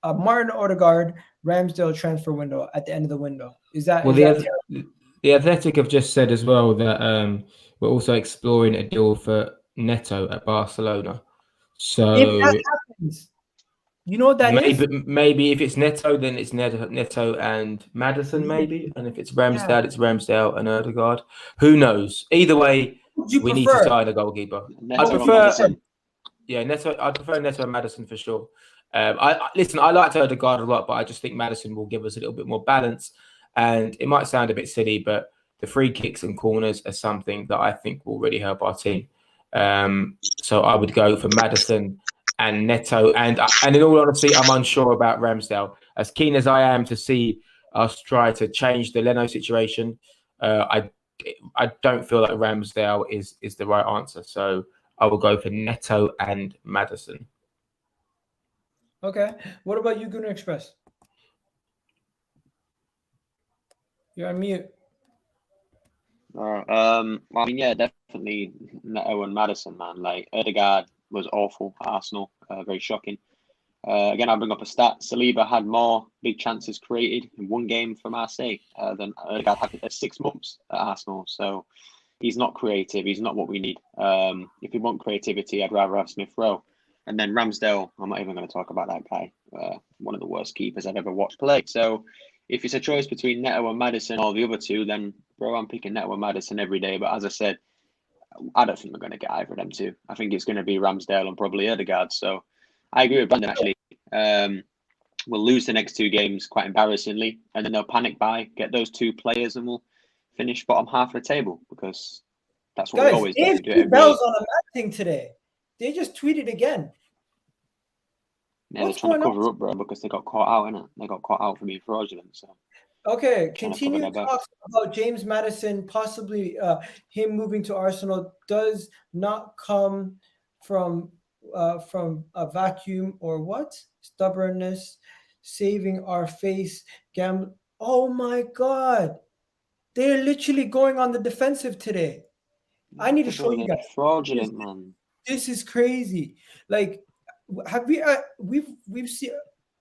Martin Odegaard Ramsdale transfer window at the end of the window? The Athletic have just said as well that we're also exploring a deal for Neto at Barcelona. So if that happens, you know what that is? Maybe if it's Neto, then it's Neto and Maddison, maybe. And if it's Ramsdale, it's Ramsdale and Odegaard. Who knows? Either way, we need to sign a goalkeeper. I prefer Neto and Maddison for sure. I liked Odegaard a lot, but I just think Maddison will give us a little bit more balance. And it might sound a bit silly, but the free kicks and corners are something that I think will really help our team. So I would go for Maddison and Neto. And in all honesty, I'm unsure about Ramsdale. As keen as I am to see us try to change the Leno situation, I don't feel like Ramsdale is the right answer. So I will go for Neto and Maddison. Okay. What about you, Gunnar Express? You're on mute. I mean, yeah, definitely Neto and Maddison, man. Like, Odegaard was awful at Arsenal, very shocking. Again, I'll bring up a stat. Saliba had more big chances created in one game for Marseille than Odegaard had 6 months at Arsenal. So he's not creative. He's not what we need. If we want creativity, I'd rather have Smith Rowe. And then Ramsdale, I'm not even going to talk about that guy. One of the worst keepers I've ever watched play. So if it's a choice between Neto and Maddison or the other two, then, bro, I'm picking Neto and Maddison every day. But as I said, I don't think we're going to get either of them two. I think it's going to be Ramsdale and probably Odegaard. So I agree with Brandon, actually. We'll lose the next 2 games quite embarrassingly, and then they'll panic buy, get those 2 players, and we'll finish bottom half of the table because that's what we always do. Guys, Bell's on a mad thing today. They just tweeted again. Yeah, they're trying to cover up, bro, because they got caught out, innit? They got caught out for being fraudulent. So okay, continue talks about James Maddison, possibly him moving to Arsenal does not come from a vacuum or what? Stubbornness, saving our face, gamble. Oh my God. They're literally going on the defensive today. I need to show you guys. Fraudulent, man. This is crazy. Like, have we've seen,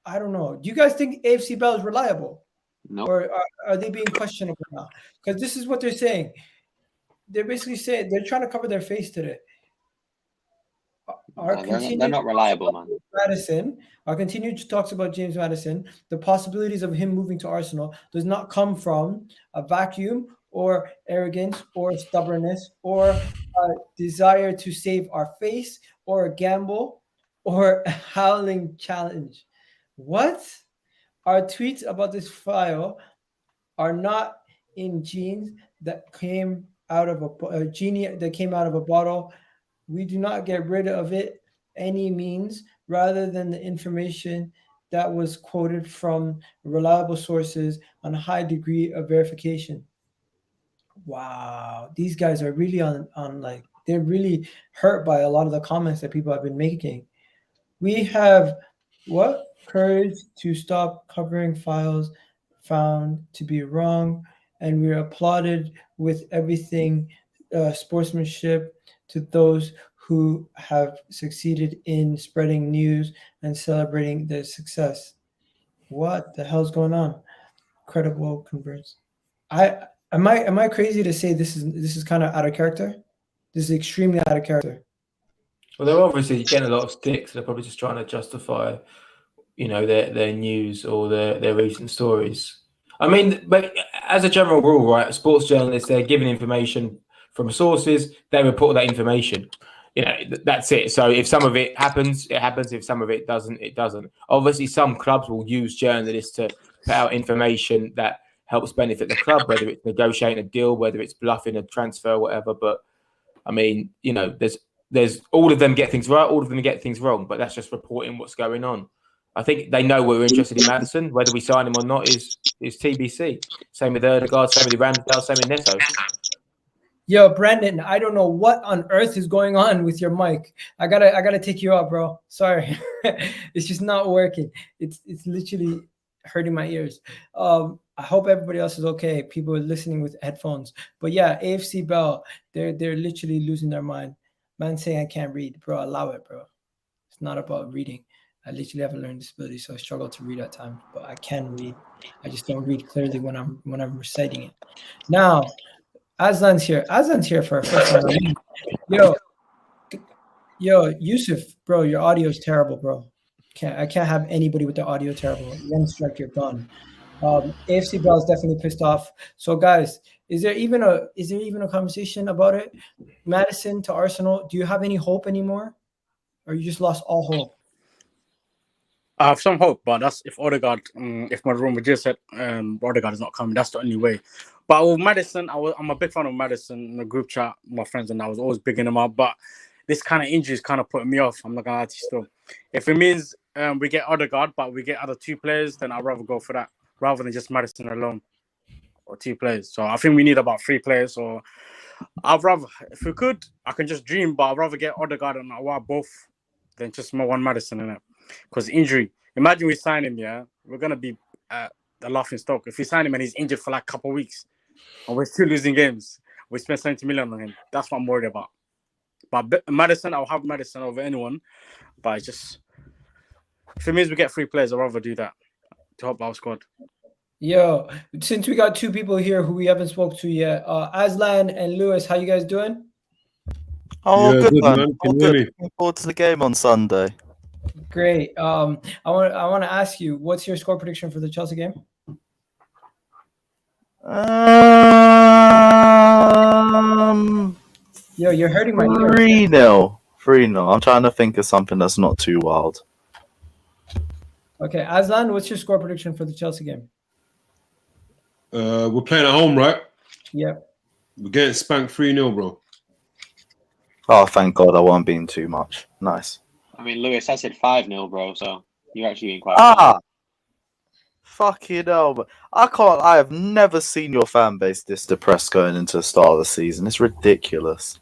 I don't know. Do you guys think AFC Bell is reliable? No. Or are they being questionable now? Because this is what they're saying. They're basically saying they're trying to cover their face today. They're not reliable, man. Maddison, our continued talks about James Maddison, the possibilities of him moving to Arsenal does not come from a vacuum or arrogance or stubbornness or a desire to save our face or a gamble or a howling challenge. What? Our tweets about this file are not in genes that came out of a genie that came out of a bottle. We do not get rid of it any means rather than the information that was quoted from reliable sources on a high degree of verification. Wow, these guys are really on like, they're really hurt by a lot of the comments that people have been making. We have what? Courage to stop covering files found to be wrong, and we're applauded with everything sportsmanship to those who have succeeded in spreading news and celebrating their success. What the hell's going on? Credible converts. Am I crazy to say this is kind of out of character? This is extremely out of character. Well, they're obviously getting a lot of sticks. They're probably just trying to justify, their news or their recent stories. I mean, but as a general rule, right, sports journalists, they're given information from sources, they report that information. That's it. So if some of it happens, it happens. If some of it doesn't, it doesn't. Obviously, some clubs will use journalists to put out information that helps benefit the club, whether it's negotiating a deal, whether it's bluffing a transfer, whatever. But I mean, there's all of them get things right, all of them get things wrong, but that's just reporting what's going on. I think they know we're interested in Maddison. Whether we sign him or not is TBC. Same with Odegaard, same with Ramsdale, same with Neto. Yo, Brandon, I don't know what on earth is going on with your mic. I gotta take you out, bro. Sorry, it's just not working. It's literally hurting my ears. I hope everybody else is okay. People are listening with headphones. But yeah, AFC Bell, they're literally losing their mind. Man saying I can't read, bro. Allow it, bro. It's not about reading. I literally have a learning disability, so I struggle to read at times. But I can read. I just don't read clearly when I'm reciting it. Now, Aslan's here. Aslan's here for a first time. Yo, Yusuf, bro, your audio is terrible, bro. I can't have anybody with the audio terrible. One strike, you're gone. AFC Bell is definitely pissed off. So, guys, is there even a conversation about it? Maddison to Arsenal. Do you have any hope anymore, or you just lost all hope? I have some hope, but that's if Odegaard, if my room just said Odegaard is not coming, that's the only way. But with Maddison, I'm a big fan of Maddison in the group chat, my friends, and I was always bigging him up. But this kind of injury is kind of putting me off. I'm not gonna lie to you still. If it means we get Odegaard, but we get other 2 players, then I'd rather go for that rather than just Maddison alone or 2 players. So I think we need about 3 players. Or I'd rather, if we could, I can just dream, but I'd rather get Odegaard and Aouar both than just one Maddison in it. Because injury, imagine we sign him, yeah, we're gonna be at the laughing stock. If we sign him and he's injured for like a couple of weeks and we're still losing games, we spent 70 million on him. That's what I'm worried about. But Maddison, I'll have Maddison over anyone. But it's just, if it means we get 3 players, I'd rather do that to help our squad. Yo, since we got 2 people here who we haven't spoke to yet, Aslan and Lewis, how you guys doing? Oh, Yeah, good good, man. man. All Can you hear good. me? Looking forward to the game on Sunday. Great. I want to ask you, what's your score prediction for the Chelsea game? Yo, you're hurting my ears. 3-0. 3-0. I'm trying to think of something that's not too wild. Okay, Aslan, what's your score prediction for the Chelsea game? We're playing at home, right? Yep. We're getting spanked 3-0, bro. Oh, thank God I wasn't being too much. Nice. I mean, Lewis, I said 5-0, bro. So you're actually being quite. Fucking hell. But I have never seen your fan base this depressed going into the start of the season. It's ridiculous.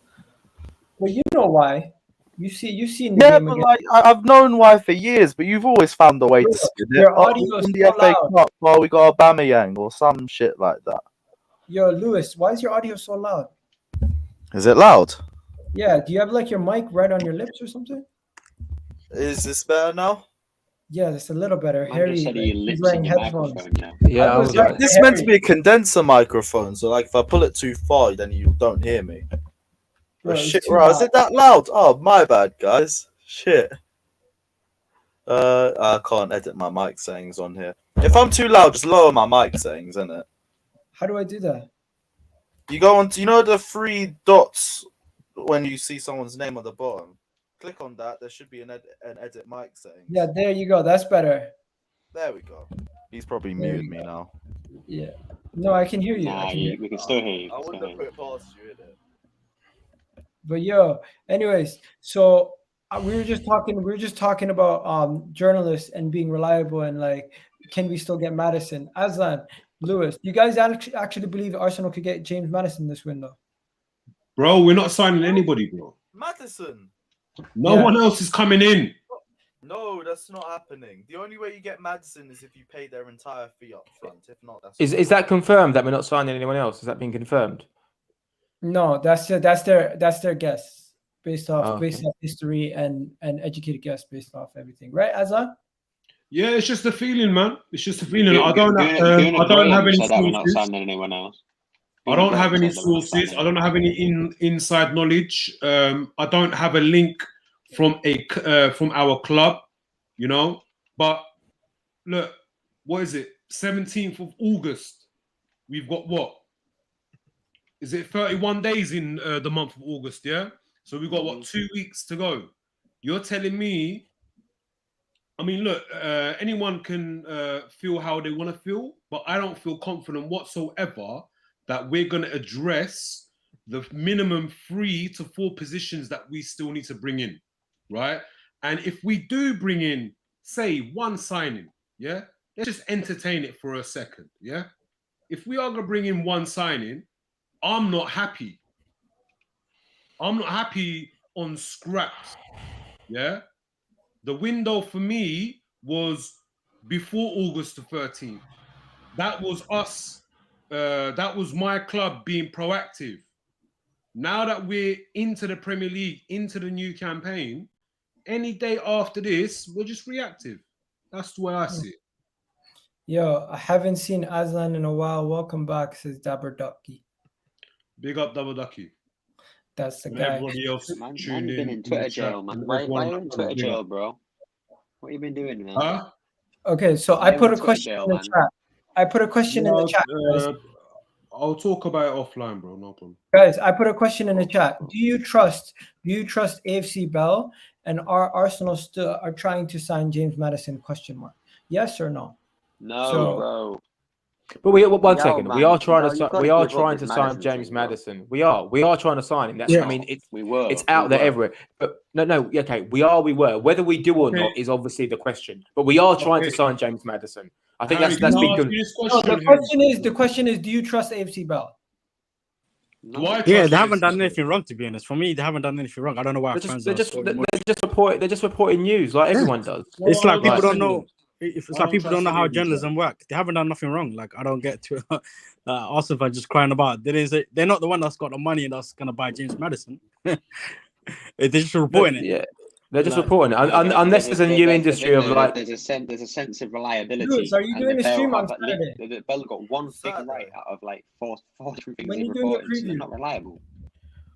Well, you know why. You've seen the Yeah, game but again. like I've known why for years, but you've always found a way to spin it. Your audio is In the so FA loud. Cup, well, we got Aubameyang or some shit like that. Yo, Lewis, why is your audio so loud? Is it loud? Yeah, do you have like your mic right on your lips or something? Is this better now? Yeah, that's a little better. Man Harry, just said he's your lips wearing in your headphones. microphone, you know. Yeah, I was like, This is meant to be a condenser microphone, so like if I pull it too far, then you don't hear me. Bro, Oh, it's shit, too right? Is loud. it that loud? Oh, my bad, guys. Shit. I can't edit my mic settings on here. If I'm too loud, just lower my mic settings, innit? How do I do that? You go on to, you know the 3 dots when you see someone's name at the bottom? Click on that. There should be an edit mic settings. Yeah, there you go. That's better. There we go. He's probably There muted you me go. now. Yeah. No, I can hear you. Nah, I can hear you. we can still hear you. I we can still wouldn't hear have you. put it past you, innit? But yo, anyways, so we were just talking about journalists and being reliable and like, can we still get Maddison? Aslan, Lewis, you guys actually believe Arsenal could get James Maddison this window? Bro, we're not signing anybody, bro. Madison. No one else is coming in. No, that's not happening. The only way you get Madison is if you pay their entire fee up front. If not, that's Is that confirmed that we're not signing anyone else? Has that been confirmed? No, that's their guess based off okay. history and educated guess based off everything, right, Aslan? Yeah, it's just a feeling, man. It's just a feeling. I Fiona don't have any said that we're not sources. signing anyone else. I don't have any sources. I don't have any inside knowledge. I don't have a link from our club, you know. But look, what is it? 17th of August. We've got what? Is it 31 days in the month of August? Yeah. So we've got what, 2 weeks to go. You're telling me? I mean, look, anyone can feel how they want to feel, but I don't feel confident whatsoever that we're going to address the minimum 3 to 4 positions that we still need to bring in, right? And if we do bring in, say, one signing, yeah? Let's just entertain it for a second, yeah? If we are going to bring in one signing, I'm not happy. I'm not happy on scraps, yeah? The window for me was before August the 13th. That was us. That was my club being proactive. Now that we're into the Premier League, into the new campaign, any day after this, we're just reactive. That's the way I see it. Yo, I haven't seen Aslan in a while. Welcome back, says Dabber Ducky. Big up Double Ducky. That's the And guy. everybody else Man, tuned you've been in Twitter jail, man. Why are you in Twitter jail, bro? What you been doing, man? Huh? Okay, so I put a question in the chat. I put a question in the chat, guys. I'll talk about it offline, bro. No problem. Guys, I put a question in the chat. Do you trust AFC Bell, and are Arsenal still trying to sign James Maddison? ? Yes or no? No, So- bro. But one Yo, second, man, we are trying no, to you've sign. got We to are give up trying this to sign Maddison James thing, bro. Maddison. We are trying to sign him. That's, Yeah. I mean, it's We were. it's out we there were. everywhere. But no, okay, we were. Whether we do or not is obviously the question. But we are trying to sign James Maddison. I think Harry, that's can I been ask good. you this No, question? the question is, do you trust AFC Bell? Do I Yeah, trust they haven't AFC done Bell? anything wrong, to be honest. For me, they haven't done anything wrong. I don't know why fans They're are just so they're emotional. just reporting news like everyone does. It's like people trust don't any of know. them. It's I like don't people don't trust know any how of these journalism works. They haven't done nothing wrong. Like I don't get to Arsenal fans just crying about. They're not the one that's got the money and that's gonna buy James Madison. They're just reporting it. Yeah, they're just Like, reporting it. Unless there's a new industry of like. There's a sense of reliability. Lewis, are you and doing the a stream Bell on Saturday? the Bell got one thing Saturday. right out of like four different things When they you doing the reported, so they're preview? not reliable.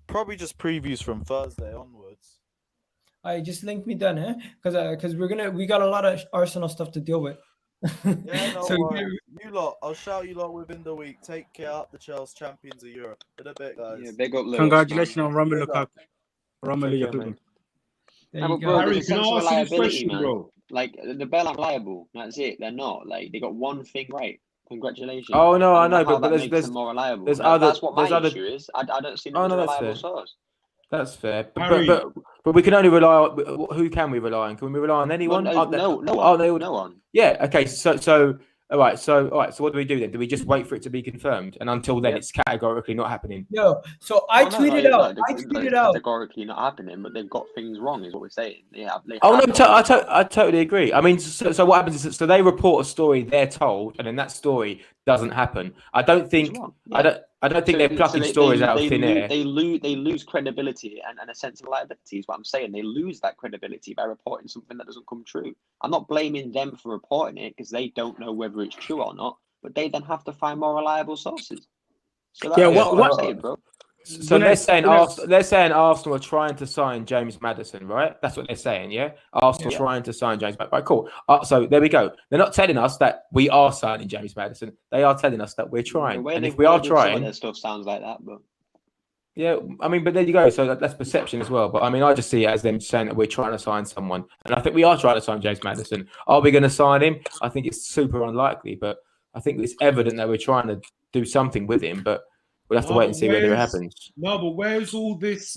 Probably just previews from Thursday onwards. I just link me done, because we got a lot of Arsenal stuff to deal with. Yeah, no So, worries. You lot, I'll shout you lot within the week. Take care. Up the Chelsea champions of Europe. In a bit, guys. Yeah, big up Lewis, congratulations man. on Romelu Big up. Lukaku. Romelu Take care, Lukaku. mate. there No, you but go. bro, Harry, there's a can I sense of ask you this reliability, question, man. bro? Like the Bell aren't reliable. That's it. They're not. Like they got one thing right. Congratulations. Oh no, I don't know, how but that makes there's them more reliable. there's other That's what my there's other. issue is. I don't see them Oh as a no, that's reliable fair. source. That's fair. Harry. But we can only rely on who can we rely on? Can we rely on anyone? No Aren't they- one. aren't they all- No one. Yeah. Okay. So all right. So what do we do then? Do we just wait for it to be confirmed? And until then, Yep. it's categorically not happening. Yo, so I tweeted out. It's categorically not happening, but they've got things wrong, is what we're saying. They Oh have no, got things wrong. I totally agree. I mean, so what happens is, so they report a story they're told, and then that story doesn't happen. I don't think wrong, I don't think they're plucking stories out of thin air. They lose credibility and a sense of reliability is what I'm saying. They lose that credibility by reporting something that doesn't come true. I'm not blaming them for reporting it because they don't know whether it's true or not, but they then have to find more reliable sources. So that's what I'm saying, bro. So they're saying Arsenal are trying to sign James Maddison, right? That's what they're saying, yeah? Arsenal trying to sign James Maddison. Right, cool. So there we go. They're not telling us that we are signing James Maddison. They are telling us that we're trying. And if we are trying, some of their stuff sounds like that, but yeah, I mean, but there you go. So that's perception as well. But I mean, I just see it as them saying that we're trying to sign someone, and I think we are trying to sign James Maddison. Are we going to sign him? I think it's super unlikely, but I think it's evident that we're trying to do something with him. But we'll have to wait and see whether it happens. No, but where's all this?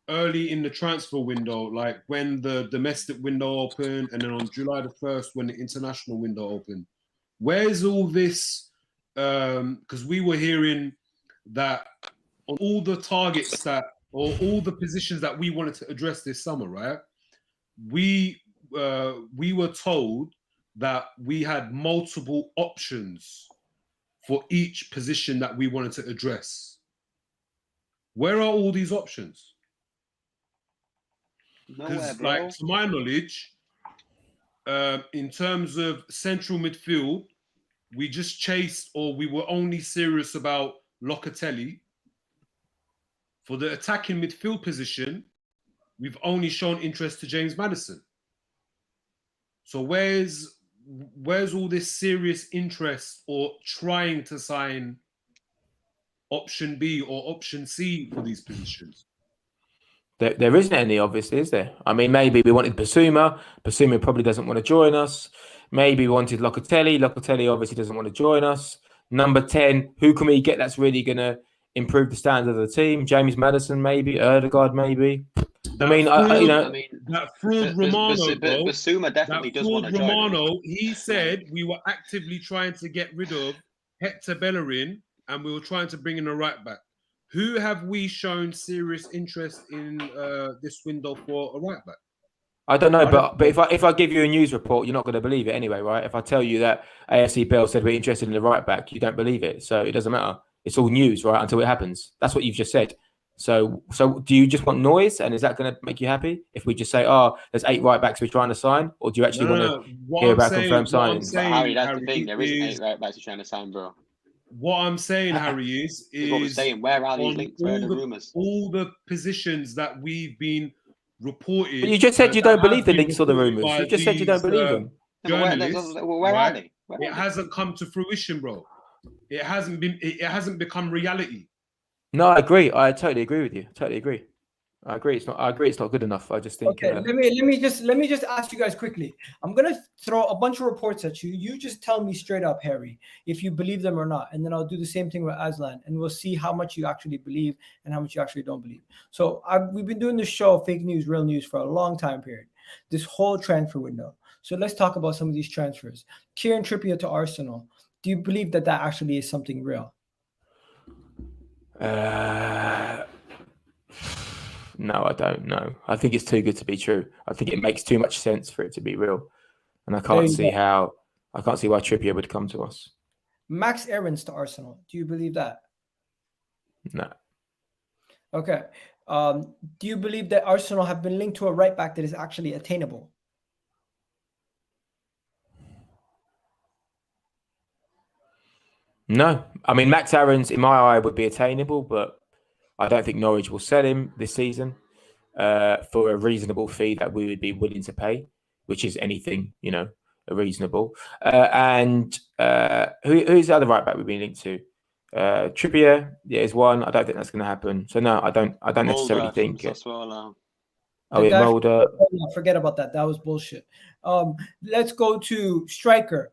Early in the transfer window, like when the domestic window opened, and then on July the 1st when the international window opened. Where's all this? Because we were hearing that on all the targets that, or all the positions that we wanted to address this summer, right? We were told that we had multiple options for each position that we wanted to address. Where are all these options? Because, like, to my knowledge, in terms of central midfield, we just chased, or we were only serious about Locatelli. For the attacking midfield position, we've only shown interest to James Maddison. So where's all this serious interest or trying to sign option B or option C for these positions? There isn't any, obviously, is there? I mean, maybe we wanted Basuma. Basuma probably doesn't want to join us. Maybe we wanted Locatelli. Locatelli obviously doesn't want to join us. Number 10, who can we get that's really going to improve the standard of the team? James Maddison, maybe. Odegaard, maybe. That fraud Romano, bro. Basuma definitely does want to join. Romano, he said we were actively trying to get rid of Hector Bellerin, and we were trying to bring in a right back. Who have we shown serious interest in this window for a right back? I don't know, but if I give you a news report, you're not going to believe it anyway, right? If I tell you that AFC Bell said we're interested in the right back, you don't believe it. So it doesn't matter. It's all news, right? Until it happens. That's what you've just said. So do you just want noise? And is that going to make you happy? If we just say, oh, there's 8 right backs we're trying to sign? Or do you actually want to hear about confirmed signings? Harry, that's the thing. There isn't 8 right backs we're trying to sign, bro. What I'm saying, Harry, is what we're saying. Where are these links? Where are the rumours? All the positions that we've been reported. But you just said you don't believe the links or the rumours. You just said you don't believe them. Where are they? It hasn't come to fruition, bro. It hasn't become reality. No, I agree. I totally agree with you. Totally agree. I agree. It's not good enough. I just think. Okay, let me just ask you guys quickly. I'm gonna throw a bunch of reports at you. You just tell me straight up, Harry, if you believe them or not, and then I'll do the same thing with Aslan, and we'll see how much you actually believe and how much you actually don't believe. So we've been doing this show, Fake News, Real News, for a long time period. This whole transfer window. So let's talk about some of these transfers. Kieran Trippier to Arsenal. Do you believe that actually is something real? No, I don't know. I think it's too good to be true. I think it makes too much sense for it to be real, and I can't see why Trippier would come to us. Max Aarons to Arsenal. Do you believe that? No. Okay. Do you believe that Arsenal have been linked to a right back that is actually attainable? No. I mean, Max Aarons, in my eye, would be attainable, but I don't think Norwich will sell him this season for a reasonable fee that we would be willing to pay, which is anything, reasonable. And who's the other right back we've been linked to? Trippier, is one. I don't think that's going to happen. So no, I don't necessarily think. Mulder. Forget about that. That was bullshit. Let's go to striker.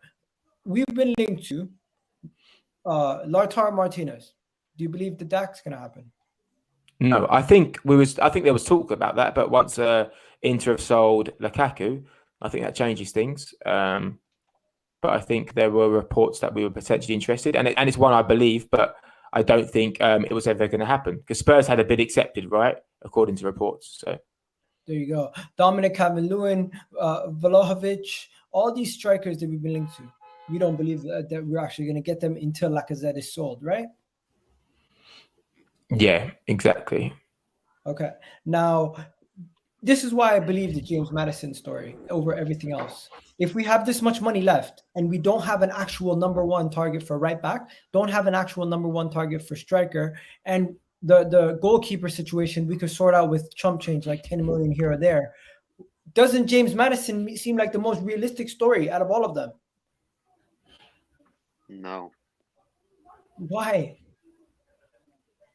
We've been linked to Lautaro Martinez. Do you believe that's going to happen? No, I think there was talk about that, but once Inter have sold Lukaku, I think that changes things. But I think there were reports that we were potentially interested, and it's one I believe, but I don't think it was ever going to happen because Spurs had a bid accepted, right, according to reports. So there you go. Dominic Calvert-Lewin, Vlahovic, all these strikers that we've been linked to. We don't believe that we're actually going to get them until Lacazette is sold, right? Yeah, exactly. Okay. Now, this is why I believe the James Maddison story over everything else. If we have this much money left and we don't have an actual number one target for right back, don't have an actual number one target for striker, and the goalkeeper situation we could sort out with chump change like 10 million here or there, doesn't James Maddison seem like the most realistic story out of all of them? No. Why?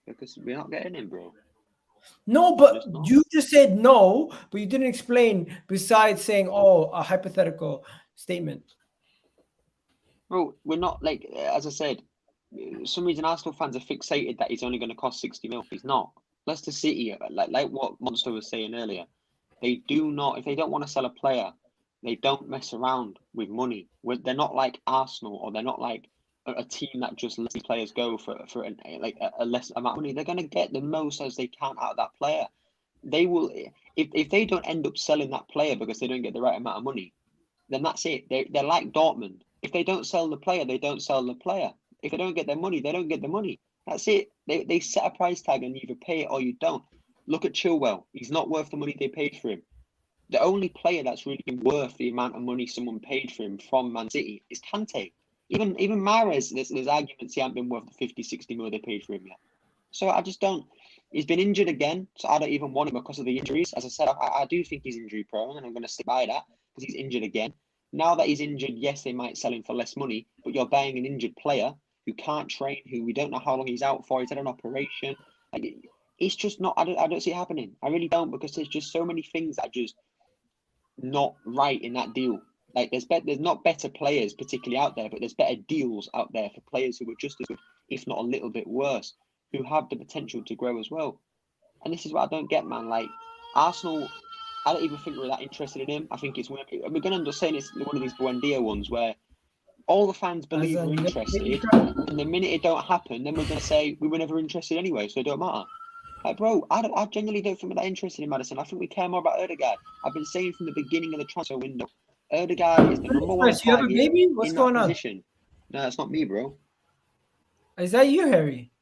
Because we're not getting him, bro. No, but you just said no, but you didn't explain besides saying, a hypothetical statement. Bro, we're not, as I said, some reason Arsenal fans are fixated that he's only going to cost 60 mil. He's not. Leicester City, like what Monster was saying earlier, they do not, if they don't want to sell a player, they don't mess around with money. They're not like Arsenal, or they're not like a team that just lets players go for a less amount of money. They're going to get the most as they can out of that player. They will, if they don't end up selling that player because they don't get the right amount of money, then that's it. They're like Dortmund. If they don't sell the player, they don't sell the player. If they don't get their money, they don't get the money. That's it. They set a price tag and you either pay it or you don't. Look at Chilwell. He's not worth the money they paid for him. The only player that's really worth the amount of money someone paid for him from Man City is Kante. Even Mahrez, there's arguments he hasn't been worth the 50, 60 mil they paid for him yet. So I just don't. He's been injured again, so I don't even want him because of the injuries. As I said, I do think he's injury prone, and I'm going to stick by that because he's injured again. Now that he's injured, yes, they might sell him for less money, but you're buying an injured player who can't train, who we don't know how long he's out for. He's had an operation. It's just not. I don't see it happening. I really don't, because there's just so many things that are just not right in that deal. There's not better players particularly out there, but there's better deals out there for players who are just as good, if not a little bit worse, who have the potential to grow as well. And this is what I don't get, man. Like Arsenal, I don't even think we're that interested in him. I think we're going to end up saying it's one of these Buendia ones where all the fans believe we're interested, and the minute it don't happen, then we're going to say we were never interested anyway, so it don't matter. Like, bro, I genuinely don't think we're that interested in Maddison. I think we care more about Odegaard. I've been saying from the beginning of the transfer window, Odegaard is the number one target. You have a baby? What's going on? Position. No, that's not me, bro. Is that you, Harry?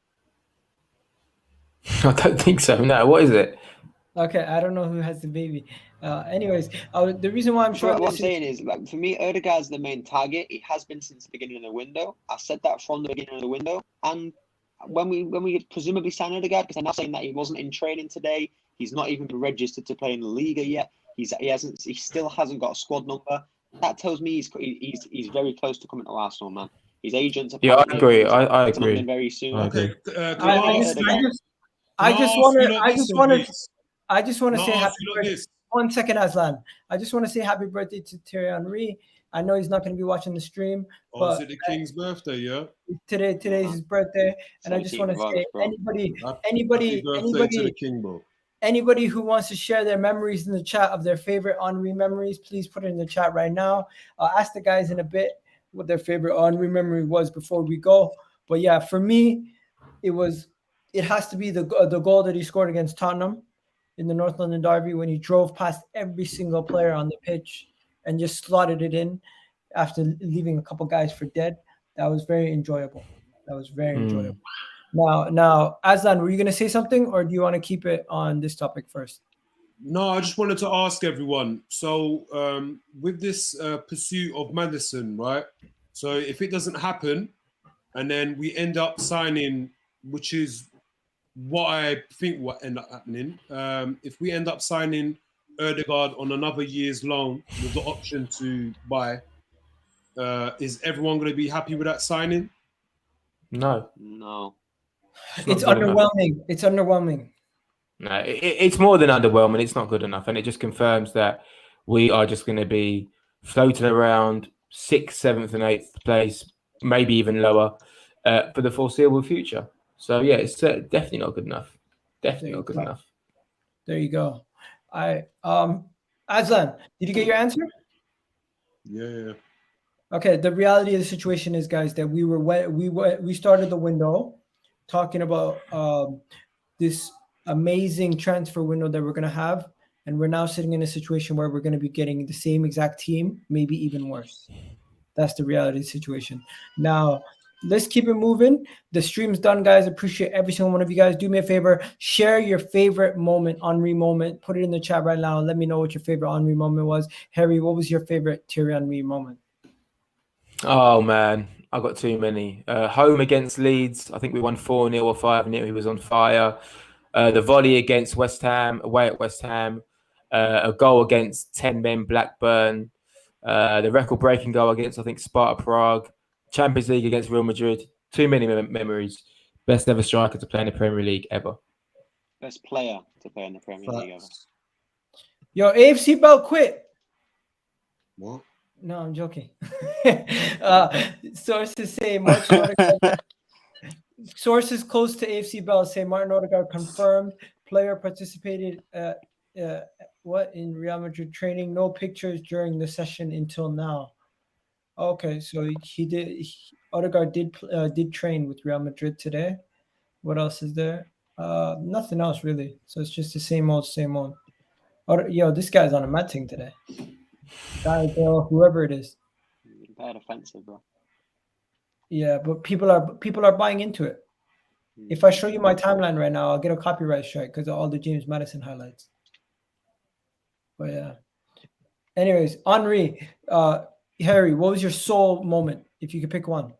I don't think so. No, what is it? Okay, I don't know who has the baby. Anyways, the reason why I'm sure. What I'm saying is, like, for me, Odegaard's the main target. He has been since the beginning of the window. I said that from the beginning of the window. And when we presumably signed Odegaard, because I'm not saying that he wasn't in training today, he's not even been registered to play in the Liga yet. He still hasn't got a squad number. That tells me he's very close to coming to Arsenal, man. His agents. Yeah, I agree. I agree. Very soon. I agree. I just want to. I just want to No, say so happy look birthday. this. 1 second, Aslan. I just want to say happy birthday to Thierry Henry. I know he's not going to be watching the stream, Oh, is but it the King's birthday? Yeah. today's his birthday, and I So just keep want it to say honest, bro. Happy birthday to the King, bro. Anybody who wants to share their memories in the chat of their favorite Henry memories, please put it in the chat right now. I'll ask the guys in a bit what their favorite Henry memory was before we go. But yeah, for me, it has to be the goal that he scored against Tottenham in the North London Derby when he drove past every single player on the pitch and just slotted it in after leaving a couple guys for dead. That was very enjoyable. Now, Aslan, were you going to say something, or do you want to keep it on this topic first? No, I just wanted to ask everyone. So, with this pursuit of Maddison, right? So, if it doesn't happen, and then we end up signing, which is what I think will end up happening, if we end up signing Odegaard on another year's loan with the option to buy, is everyone going to be happy with that signing? No. It's underwhelming. It's underwhelming. No, it's more than underwhelming. It's not good enough, and it just confirms that we are just going to be floating around 6th, 7th, and 8th place, maybe even lower, for the foreseeable future. So yeah, it's definitely not good enough. Definitely not good enough. There you go. Aslan, did you get your answer? Yeah. Okay. The reality of the situation is, guys, that we started the window talking about this amazing transfer window that we're going to have, and we're now sitting in a situation where we're going to be getting the same exact team, maybe even worse. That's the reality of the situation. Now, let's keep it moving. The stream's done, guys. Appreciate every single one of you guys. Do me a favor, share your favorite moment, Henry moment. Put it in the chat right now. Let me know what your favorite Henry moment was. Harry, what was your favorite Thierry Henry moment? Oh man, I got too many. Home against Leeds, I think we won 4-0 or 5-0. He was on fire. The volley against West Ham, away at West Ham. A goal against 10 men Blackburn. The record-breaking goal against, I think, Sparta Prague. Champions League against Real Madrid. Too many memories. Best ever striker to play in the Premier League ever. Best player to play in the Premier League ever. Yo, AFC Bell quit. What? No, I'm joking. Sources say sources close to AFC Bell say Martin Odegaard confirmed player participated in Real Madrid training. No pictures during the session until now. Okay, so he did. Odegaard did train with Real Madrid today. What else is there? Nothing else really. So it's just the same old. Yo, this guy's on a mad thing today. Guy, girl, whoever it is. Bad offensive, bro. Yeah, but people are buying into it. If I show you my timeline right now, I'll get a copyright strike because of all the James Maddison highlights. But yeah. Anyways, Henry, Harry, what was your soul moment? If you could pick one.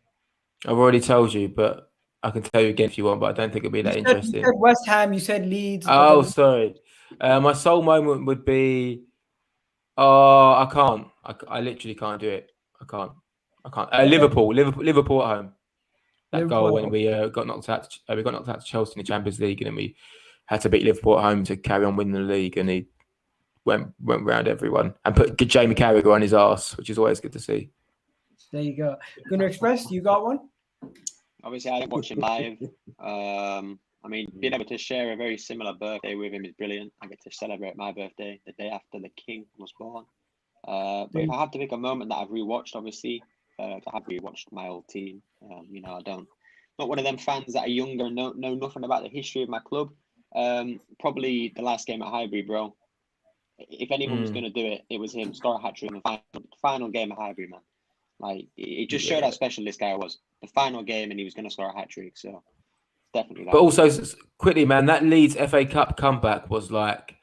I've already told you, but I can tell you again if you want, but I don't think it'll be that interesting. You said West Ham, you said Leeds. Oh, sorry. My soul moment would be, I can't. I literally can't do it. I can't. Liverpool at home. That goal when we got knocked out to Chelsea in the Champions League, and then we had to beat Liverpool at home to carry on winning the league, and he went round everyone and put Jamie Carragher on his arse, which is always good to see. There you go. Gunner Express, you got one? Obviously, I didn't watch him live. I mean, being able to share a very similar birthday with him is brilliant. I get to celebrate my birthday the day after the King was born. But if I have to pick a moment that I've rewatched, obviously, I have rewatched my old team. Not one of them fans that are younger and know nothing about the history of my club. Probably the last game at Highbury, bro. If anyone was going to do it, it was him. Score a hat-trick in the final game at Highbury, man. Like, it just showed how special this guy was. The final game, and he was going to score a hat-trick, so definitely that. But also, quickly, man, that Leeds FA Cup comeback was like,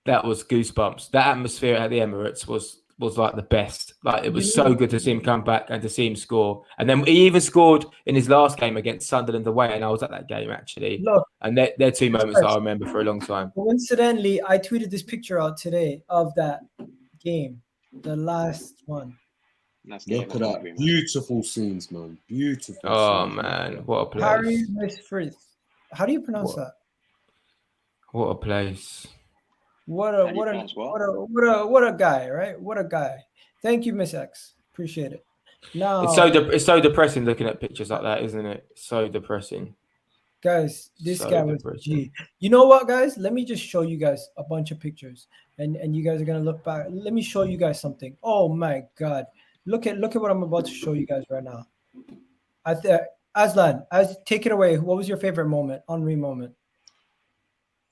that was goosebumps. That atmosphere at the Emirates was like the best. Like, it was so good to see him come back and to see him score. And then he even scored in his last game against Sunderland away, and I was at that game, actually. Look, and they're two moments that I remember for a long time. Coincidentally, I tweeted this picture out today of that game, the last one. Look at that. Beautiful scenes, man. Beautiful Oh, scenes. man. What a place. Harry Frith. How do you pronounce that? What a place. What a guy, right? What a guy. Thank you, Miss X. Appreciate it. Now It's so depressing looking at pictures like that, isn't it? So depressing. Guys, this So guy was depressing. G. You know what, guys? Let me just show you guys a bunch of pictures, and you guys are gonna look back. Let me show you guys something. Oh my God! Look at what I'm about to show you guys right now. Aslan, take it away. What was your favorite moment, Henry moment?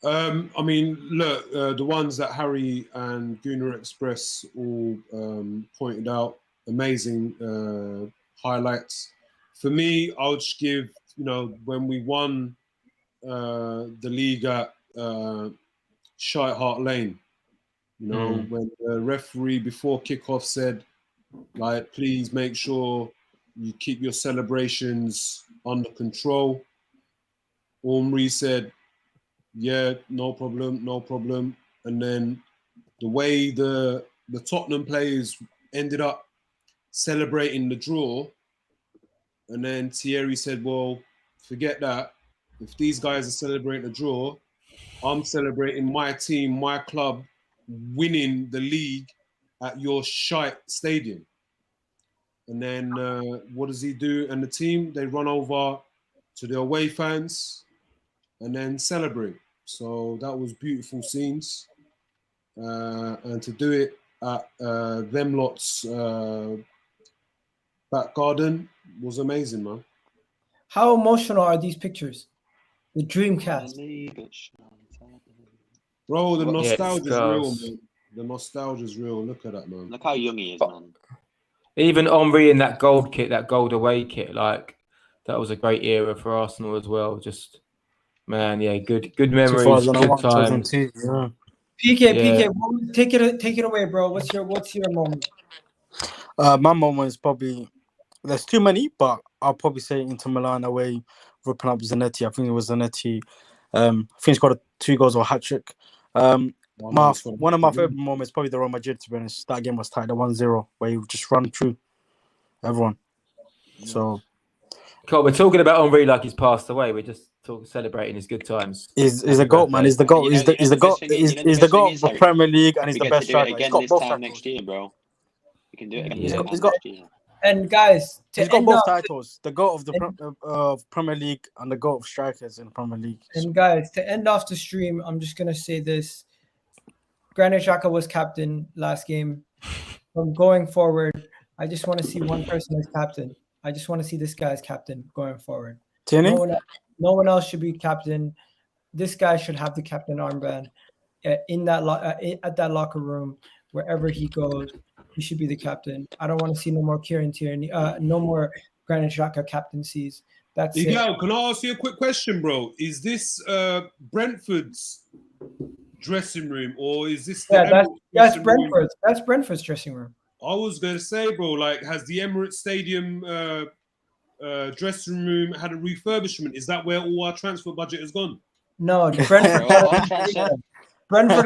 I mean, look, the ones that Harry and Gooner Express all pointed out, amazing highlights. For me, I'll just give, when we won the league at Shite Hart Lane, when the referee before kickoff said, like, please make sure you keep your celebrations under control. Omri said, yeah, no problem. And then the way the Tottenham players ended up celebrating the draw, and then Thierry said, well, forget that. If these guys are celebrating a draw, I'm celebrating my team, my club, winning the league at your shite stadium. And then what does he do? And the team, they run over to the away fans and then celebrate. So that was beautiful scenes. And to do it at them lot's back garden was amazing, man. How emotional are these pictures? The Dreamcast. Bro, the nostalgia's real, man. The nostalgia's real. Look at that, man. Look how young he is, man. Even Henry in that gold kit, that gold away kit, like that was a great era for Arsenal as well. Just, man, yeah, good memories, good times. Yeah. PK, take it away, bro. What's your moment? My moment is probably, there's too many, but I'll probably say Inter Milan away, ripping up Zanetti. I think it was Zanetti. I think he scored 2 goals or a hat trick. One of my favorite moments is probably the Real Madrid, to be honest. That game was tied at 1-0, where you just run through everyone. So, Cool, we're talking about Henry like he's passed away. We're just celebrating his good times. Is a goat, man. Is the goat. Is the goat. Is the goat of the Premier League, and he's the best striker. He's got both titles next year, bro. You can do it again. He's got. And guys, he's got both titles: the goat of the Premier League and the goat of strikers in the Premier League. And guys, to end off the stream, I'm just gonna say this: Granit Xhaka was captain last game. From going forward, I just want to see one person as captain. I just want to see this guy as captain going forward. No one else should be captain. This guy should have the captain armband in that at that locker room, wherever he goes. He should be the captain. I don't want to see no more Kieran Tierney, no more Granit Xhaka captaincies. That's it. Can I ask you a quick question, bro? Is this Brentford's dressing room, or is this that's Brentford's? That's Brentford's dressing room. I was going to say, bro, like, has the Emirates Stadium dressing room had a refurbishment? Is that where all our transfer budget has gone? No, Brentford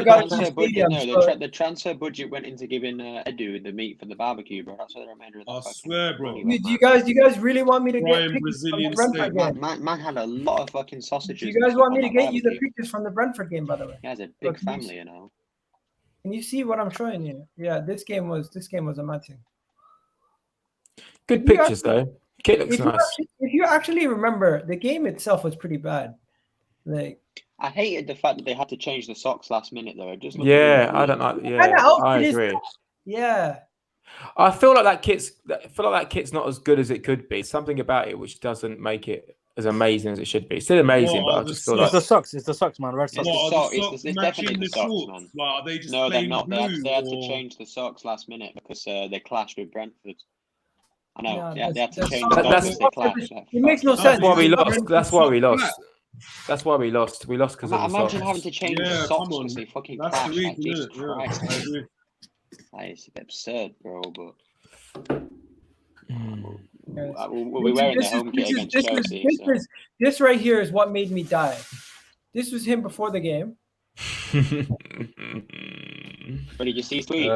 got a stadium. The transfer budget went into giving Edu the meat for the barbecue, bro. That's what the remainder of that. I swear, bro. Do you guys really want me to get pictures from the Brentford game? Man had a lot of fucking sausages. Do you guys want me to get you the pictures from the Brentford game, by the way? He has a big family, Can you see what I'm showing you? Yeah, this game was amazing. Good pictures though. Kit looks nice. If you actually remember, the game itself was pretty bad. Like, I hated the fact that they had to change the socks last minute, though. It just I don't like. Yeah, I agree. Yeah, I feel like that kit's not as good as it could be. Something about it which doesn't make it as amazing as it should be. It's still amazing, but I just feel like it's the socks, man. Red socks. It's definitely the socks, man. Like, are they just no, they're not. They had or... to change the socks last minute because they clashed with Brentford. I know. No, they had to change the socks. They clashed. It makes no sense. That's why we lost. We lost because of the socks. Imagine having to change the socks because they fucking clashed. Like, Jesus Christ. That is a bit absurd, bro. But we'll be wearing the home kit against Chelsea. This right here is what made me die. This was him before the game. But did you see his tweet?